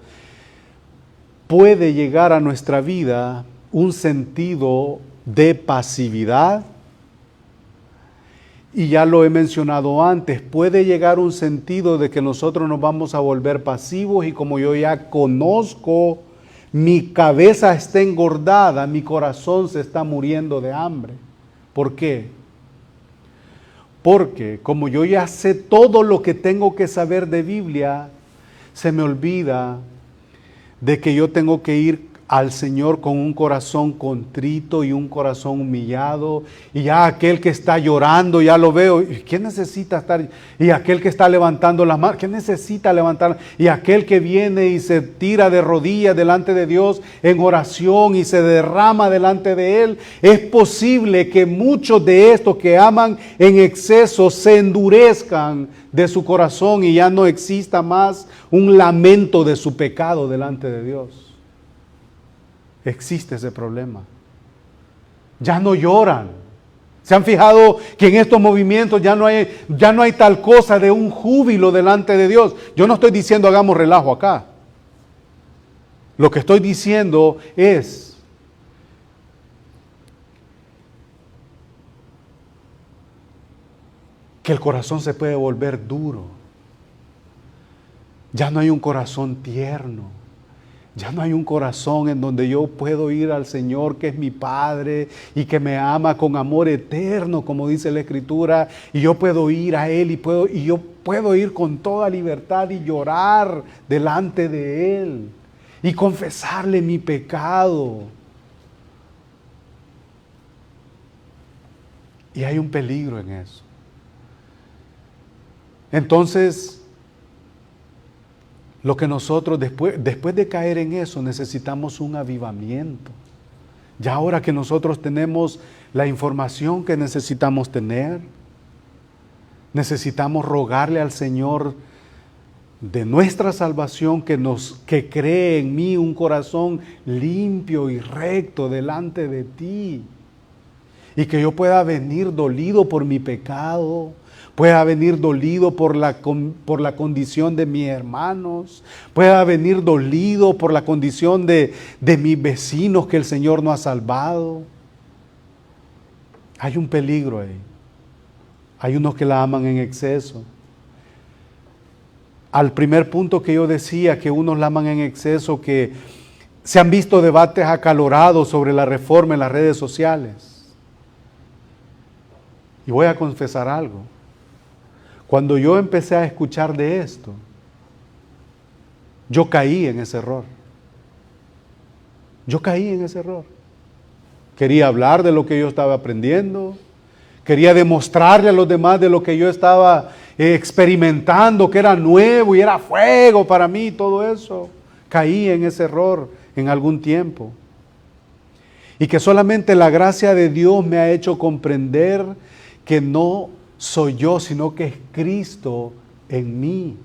puede llegar a nuestra vida un sentido de pasividad, y ya lo he mencionado antes, puede llegar un sentido de que nosotros nos vamos a volver pasivos, y como yo ya conozco, mi cabeza está engordada, mi corazón se está muriendo de hambre. ¿Por qué? Porque como yo ya sé todo lo que tengo que saber de Biblia, se me olvida de que yo tengo que ir al Señor con un corazón contrito y un corazón humillado, y ya aquel que está llorando, ya lo veo, ¿quién necesita estar? Y aquel que está levantando las manos, ¿quién necesita levantar? Y aquel que viene y se tira de rodillas delante de Dios en oración y se derrama delante de Él. Es posible que muchos de estos que aman en exceso se endurezcan de su corazón y ya no exista más un lamento de su pecado delante de Dios. Existe ese problema. Ya no lloran. ¿Se han fijado que en estos movimientos ya no hay tal cosa de un júbilo delante de Dios? Yo no estoy diciendo hagamos relajo acá. Lo que estoy diciendo es que el corazón se puede volver duro. Ya no hay un corazón tierno. Ya no hay un corazón en donde yo puedo ir al Señor, que es mi Padre y que me ama con amor eterno, como dice la Escritura, y yo puedo ir a Él y yo puedo ir con toda libertad y llorar delante de Él y confesarle mi pecado. Y hay un peligro en eso. Entonces, lo que nosotros después de caer en eso necesitamos un avivamiento. Ya ahora que nosotros tenemos la información que necesitamos tener, necesitamos rogarle al Señor de nuestra salvación que cree en mí un corazón limpio y recto delante de ti, y que yo pueda venir dolido por mi pecado, pueda venir dolido por la condición de mis hermanos, pueda venir dolido por la condición de mis vecinos que el Señor no ha salvado. Hay un peligro ahí. Hay unos que la aman en exceso. Al primer punto que yo decía, que unos la aman en exceso, que se han visto debates acalorados sobre la reforma en las redes sociales. Y voy a confesar algo. Cuando yo empecé a escuchar de esto, yo caí en ese error. Yo caí en ese error. Quería hablar de lo que yo estaba aprendiendo. Quería demostrarle a los demás de lo que yo estaba experimentando, que era nuevo y era fuego para mí, todo eso. Caí en ese error en algún tiempo. Y que solamente la gracia de Dios me ha hecho comprender que no soy yo, sino que es Cristo en mí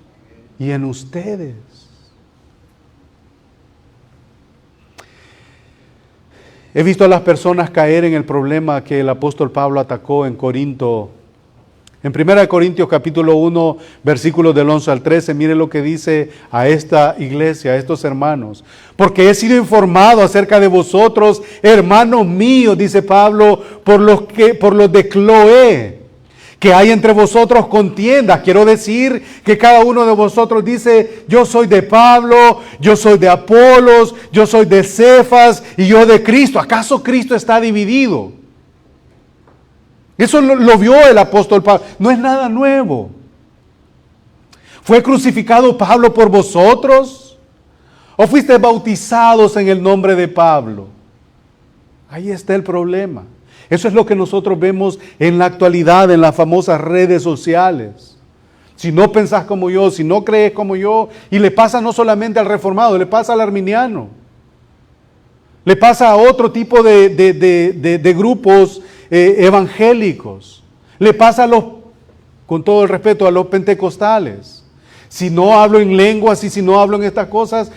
y en ustedes. He visto a las personas caer en el problema que el apóstol Pablo atacó en Corinto. En 1 Corintios capítulo 1, versículos del 11 al 13, mire lo que dice a esta iglesia, a estos hermanos. Porque he sido informado acerca de vosotros, hermanos míos, dice Pablo, por los de Cloé, que hay entre vosotros contiendas. Quiero decir que cada uno de vosotros dice, yo soy de Pablo, yo soy de Apolos, yo soy de Cefas y yo de Cristo. ¿Acaso Cristo está dividido? Eso lo vio el apóstol Pablo. No es nada nuevo. ¿Fue crucificado Pablo por vosotros? ¿O fuiste bautizados en el nombre de Pablo? Ahí está el problema. Eso es lo que nosotros vemos en la actualidad, en las famosas redes sociales. Si no pensás como yo, si no crees como yo, y le pasa no solamente al reformado, le pasa al arminiano. Le pasa a otro tipo de grupos evangélicos. Le pasa a los, con todo el respeto, a los pentecostales. Si no hablo en lenguas y si no hablo en estas cosas,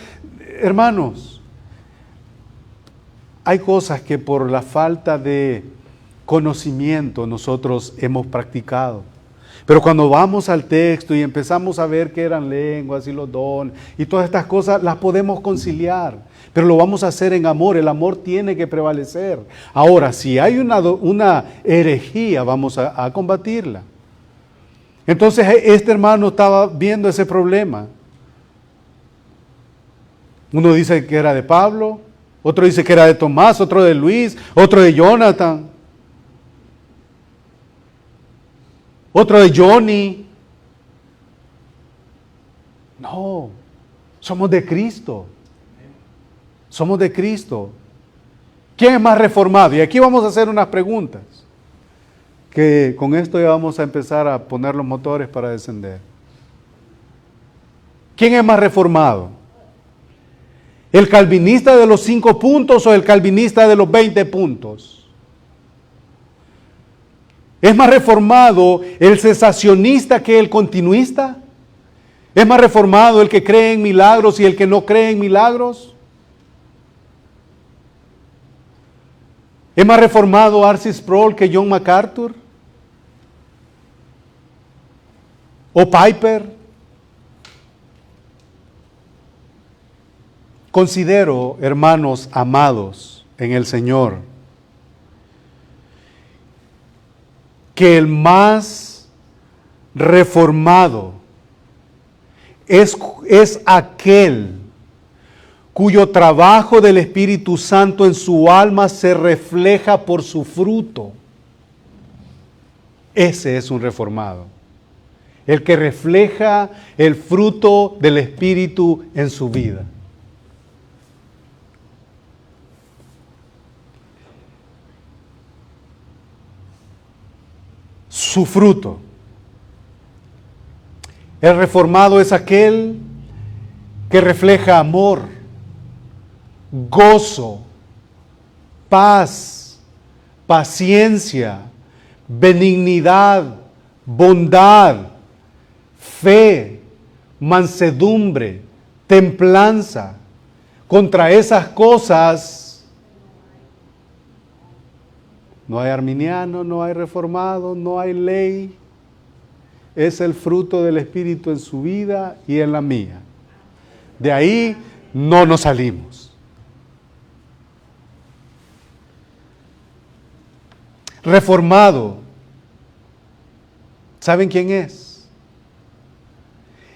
hermanos, hay cosas que por la falta de conocimiento nosotros hemos practicado. Pero cuando vamos al texto y empezamos a ver que eran lenguas y los dones y todas estas cosas, las podemos conciliar. Pero lo vamos a hacer en amor. El amor tiene que prevalecer. Ahora, si hay una herejía, vamos a combatirla. Entonces, este hermano estaba viendo ese problema. Uno dice que era de Pablo, otro dice que era de Tomás, otro de Luis, otro de Jonathan, otro de Johnny. No, somos de Cristo. Somos de Cristo. ¿Quién es más reformado? Y aquí vamos a hacer unas preguntas, que con esto ya vamos a empezar a poner los motores para descender. ¿Quién es más reformado? ¿El calvinista de los 5 puntos o el calvinista de los 20 puntos? ¿Es más reformado el cesacionista que el continuista? ¿Es más reformado el que cree en milagros y el que no cree en milagros? ¿Es más reformado R.C. Sproul que John MacArthur? ¿O Piper? Considero, hermanos amados en el Señor, que el más reformado es aquel cuyo trabajo del Espíritu Santo en su alma se refleja por su fruto. Ese es un reformado. El que refleja el fruto del Espíritu en su vida. Su fruto. El reformado es aquel que refleja amor, gozo, paz, paciencia, benignidad, bondad, fe, mansedumbre, templanza. Contra esas cosas no hay arminiano, no hay reformado, no hay ley. Es el fruto del Espíritu en su vida y en la mía. De ahí no nos salimos. Reformado, ¿saben quién es?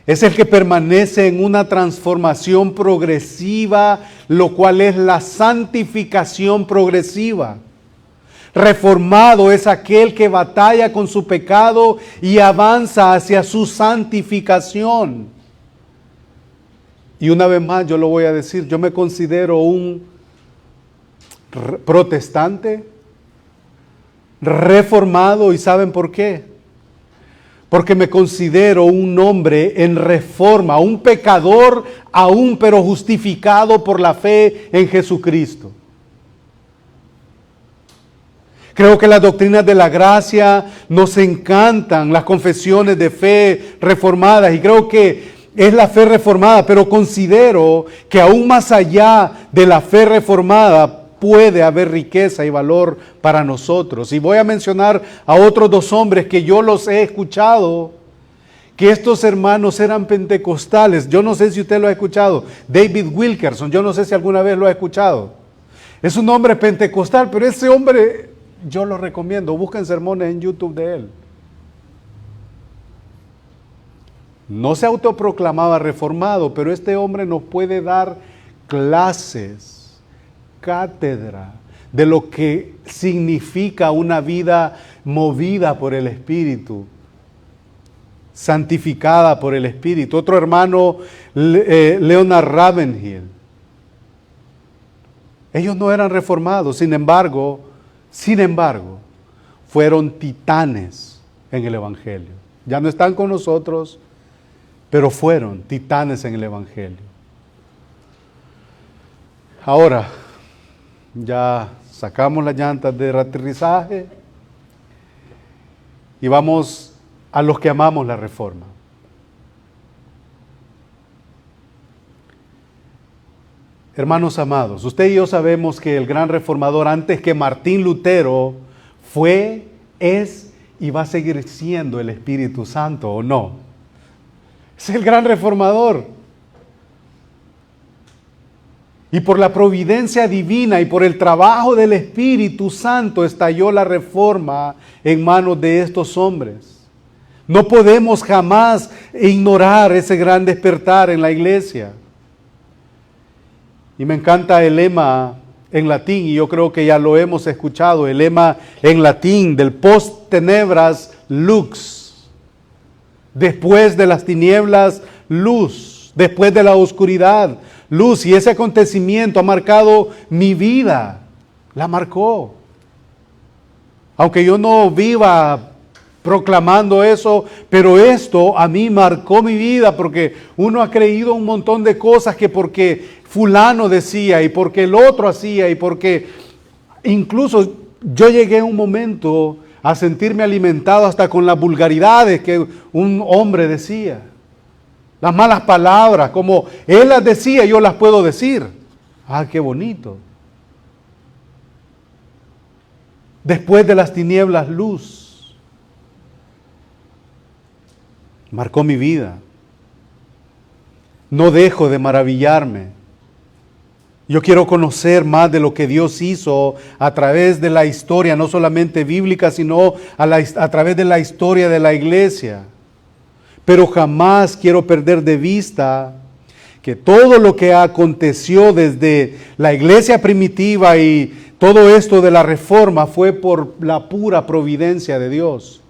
Es el que permanece en una transformación progresiva, lo cual es la santificación progresiva. Reformado es aquel que batalla con su pecado y avanza hacia su santificación. Y una vez más yo lo voy a decir, yo me considero un protestante reformado, ¿y saben por qué? Porque me considero un hombre en reforma, un pecador aún, pero justificado por la fe en Jesucristo. Creo que las doctrinas de la gracia nos encantan, las confesiones de fe reformadas, y creo que es la fe reformada, pero considero que aún más allá de la fe reformada, puede haber riqueza y valor para nosotros. Y voy a mencionar a otros dos hombres que yo los he escuchado, que estos hermanos eran pentecostales. Yo no sé si usted lo ha escuchado. David Wilkerson, yo no sé si alguna vez lo ha escuchado. Es un hombre pentecostal, pero ese hombre yo lo recomiendo. Busquen sermones en YouTube de él. No se autoproclamaba reformado, pero este hombre nos puede dar clases, cátedra, de lo que significa una vida movida por el Espíritu, santificada por el Espíritu. Otro hermano, Leonard Ravenhill. Ellos no eran reformados, sin embargo, fueron titanes en el Evangelio. Ya no están con nosotros, pero fueron titanes en el Evangelio. Ahora, ya sacamos las llantas de aterrizaje y vamos a los que amamos la Reforma. Hermanos amados, usted y yo sabemos que el gran reformador, antes que Martín Lutero, fue, es y va a seguir siendo el Espíritu Santo, ¿o no? Es el gran reformador. Y por la providencia divina y por el trabajo del Espíritu Santo estalló la Reforma en manos de estos hombres. No podemos jamás ignorar ese gran despertar en la iglesia. Y me encanta el lema en latín, y yo creo que ya lo hemos escuchado, el lema en latín del post tenebras lux. Después de las tinieblas, luz. Después de la oscuridad, luz. Y ese acontecimiento ha marcado mi vida, la marcó. Aunque yo no viva proclamando eso, pero esto a mí marcó mi vida, porque uno ha creído un montón de cosas que porque fulano decía y porque el otro hacía y porque incluso yo llegué a un momento a sentirme alimentado hasta con las vulgaridades que un hombre decía. Las malas palabras, como él las decía, yo las puedo decir. Ah, qué bonito. Después de las tinieblas, luz. Marcó mi vida. No dejo de maravillarme. Yo quiero conocer más de lo que Dios hizo a través de la historia, no solamente bíblica, sino a través de la historia de la iglesia. Pero jamás quiero perder de vista que todo lo que aconteció desde la iglesia primitiva y todo esto de la Reforma fue por la pura providencia de Dios,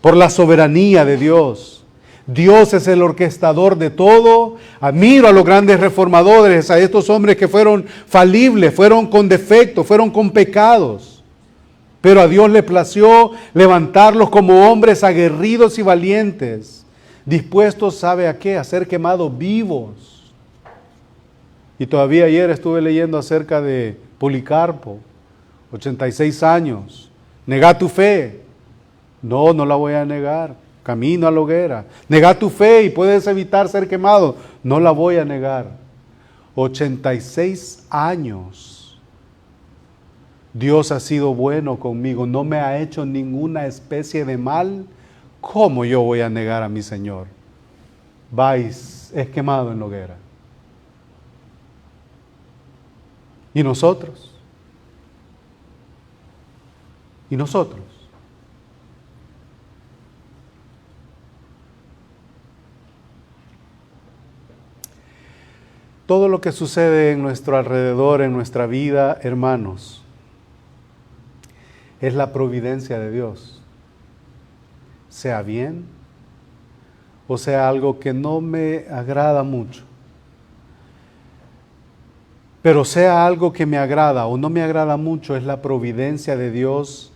por la soberanía de Dios. Dios es el orquestador de todo. Admiro a los grandes reformadores, a estos hombres que fueron falibles, fueron con defectos, fueron con pecados. Pero a Dios le plació levantarlos como hombres aguerridos y valientes, dispuestos, ¿sabe a qué? A ser quemados vivos. Y todavía ayer estuve leyendo acerca de Policarpo, 86 años. Negá tu fe. No, no la voy a negar. Camino a la hoguera. Negá tu fe y puedes evitar ser quemado. No la voy a negar. 86 años. Dios ha sido bueno conmigo. No me ha hecho ninguna especie de mal. ¿Cómo yo voy a negar a mi Señor? Vais, es quemado en la hoguera. ¿Y nosotros? ¿Y nosotros? Todo lo que sucede en nuestro alrededor, en nuestra vida, hermanos, es la providencia de Dios. Sea bien o sea algo que no me agrada mucho. Pero sea algo que me agrada o no me agrada mucho, es la providencia de Dios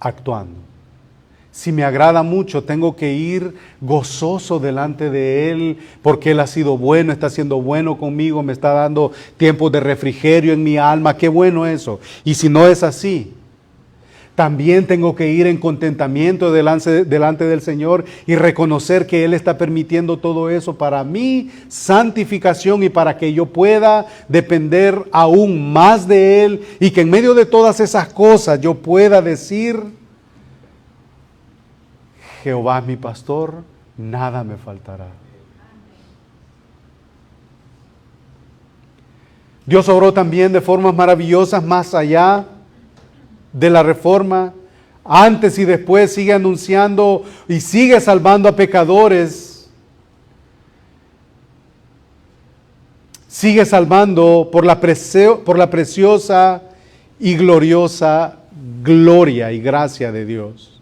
actuando. Si me agrada mucho, tengo que ir gozoso delante de Él, porque Él ha sido bueno, está siendo bueno conmigo, me está dando tiempos de refrigerio en mi alma. Qué bueno eso. Y si no es así, También tengo que ir en contentamiento delante del Señor y reconocer que Él está permitiendo todo eso para mi santificación y para que yo pueda depender aún más de Él y que en medio de todas esas cosas yo pueda decir: Jehová es mi pastor, nada me faltará. Dios obró también de formas maravillosas más allá de la reforma. Antes y después sigue anunciando y sigue salvando a pecadores. Sigue salvando por la preciosa y gloriosa gloria y gracia de Dios.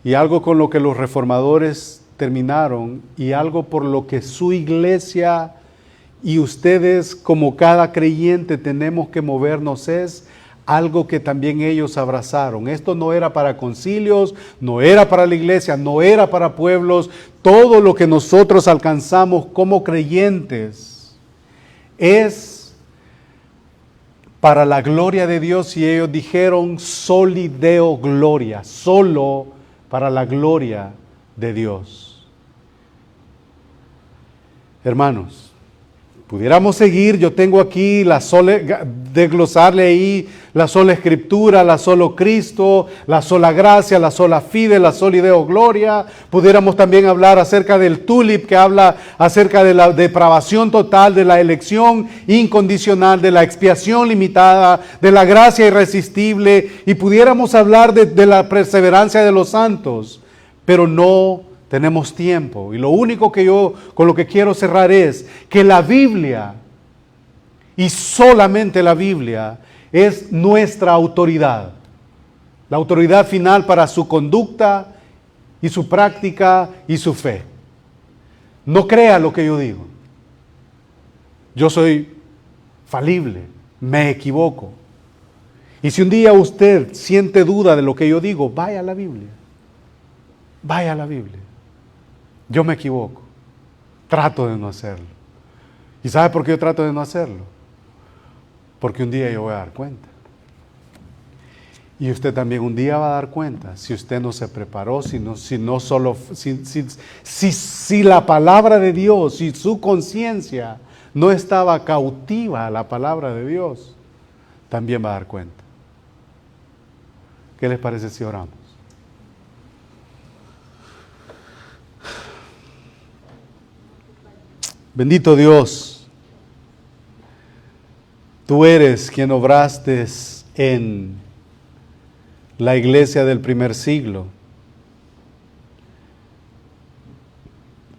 Y algo con lo que los reformadores terminaron, y algo por lo que su iglesia y ustedes como cada creyente tenemos que movernos, es algo que también ellos abrazaron. Esto no era para concilios, no era para la iglesia, no era para pueblos. Todo lo que nosotros alcanzamos como creyentes es para la gloria de Dios, y ellos dijeron soli Deo gloria, solo para la gloria de Dios. Hermanos, pudiéramos seguir. Yo tengo aquí desglosarle ahí la sola Escritura, la solo Cristo, la sola gracia, la sola fide, la soli Deo gloria. Pudiéramos también hablar acerca del tulip, que habla acerca de la depravación total, de la elección incondicional, de la expiación limitada, de la gracia irresistible, y pudiéramos hablar de la perseverancia de los santos, pero no tenemos tiempo. Y lo único que yo con lo que quiero cerrar es que la Biblia, y solamente la Biblia, es nuestra autoridad. La autoridad final para su conducta y su práctica y su fe. No crea lo que yo digo. Yo soy falible, me equivoco. Y si un día usted siente duda de lo que yo digo, vaya a la Biblia. Vaya a la Biblia. Yo me equivoco, trato de no hacerlo. ¿Y sabe por qué yo trato de no hacerlo? Porque un día yo voy a dar cuenta. Y usted también un día va a dar cuenta, si usted no se preparó, si la palabra de Dios y su conciencia no estaba cautiva a la palabra de Dios, también va a dar cuenta. ¿Qué les parece si oramos? Bendito Dios, tú eres quien obraste en la iglesia del primer siglo.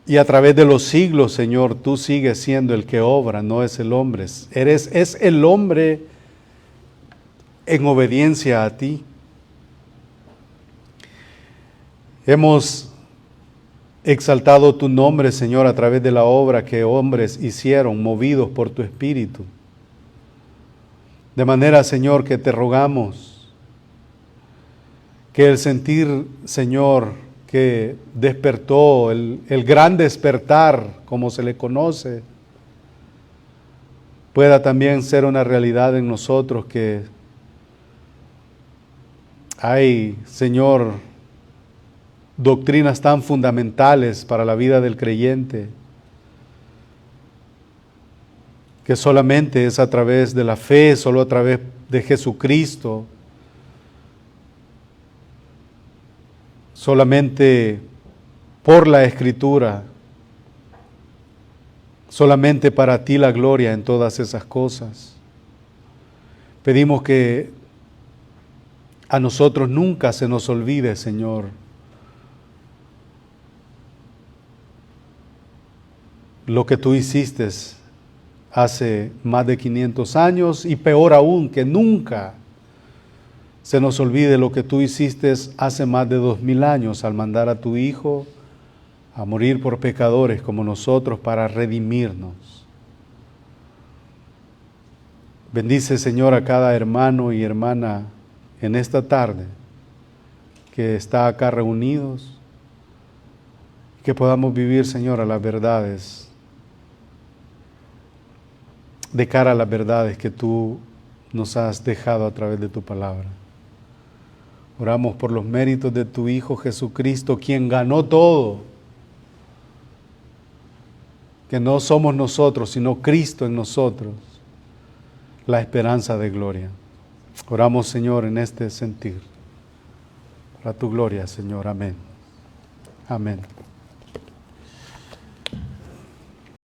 Y a través de los siglos, Señor, tú sigues siendo el que obra, no es el hombre. Es el hombre en obediencia a ti. Hemos exaltado tu nombre, Señor, a través de la obra que hombres hicieron, movidos por tu Espíritu. De manera, Señor, que te rogamos que el sentir, Señor, que despertó, el gran despertar, como se le conoce, pueda también ser una realidad en nosotros, que hay, Señor, doctrinas tan fundamentales para la vida del creyente, que solamente es a través de la fe, solo a través de Jesucristo, solamente por la Escritura, solamente para ti la gloria en todas esas cosas. Pedimos que a nosotros nunca se nos olvide, Señor, lo que tú hiciste hace más de 500 años, y peor aún, que nunca se nos olvide lo que tú hiciste hace más de 2000 años al mandar a tu Hijo a morir por pecadores como nosotros para redimirnos. Bendice, Señor, a cada hermano y hermana en esta tarde que está acá reunidos, que podamos vivir, Señor, a las verdades, de cara a las verdades que tú nos has dejado a través de tu palabra. Oramos por los méritos de tu Hijo Jesucristo, quien ganó todo. Que no somos nosotros, sino Cristo en nosotros, la esperanza de gloria. Oramos, Señor, en este sentir. Para tu gloria, Señor. Amén. Amén.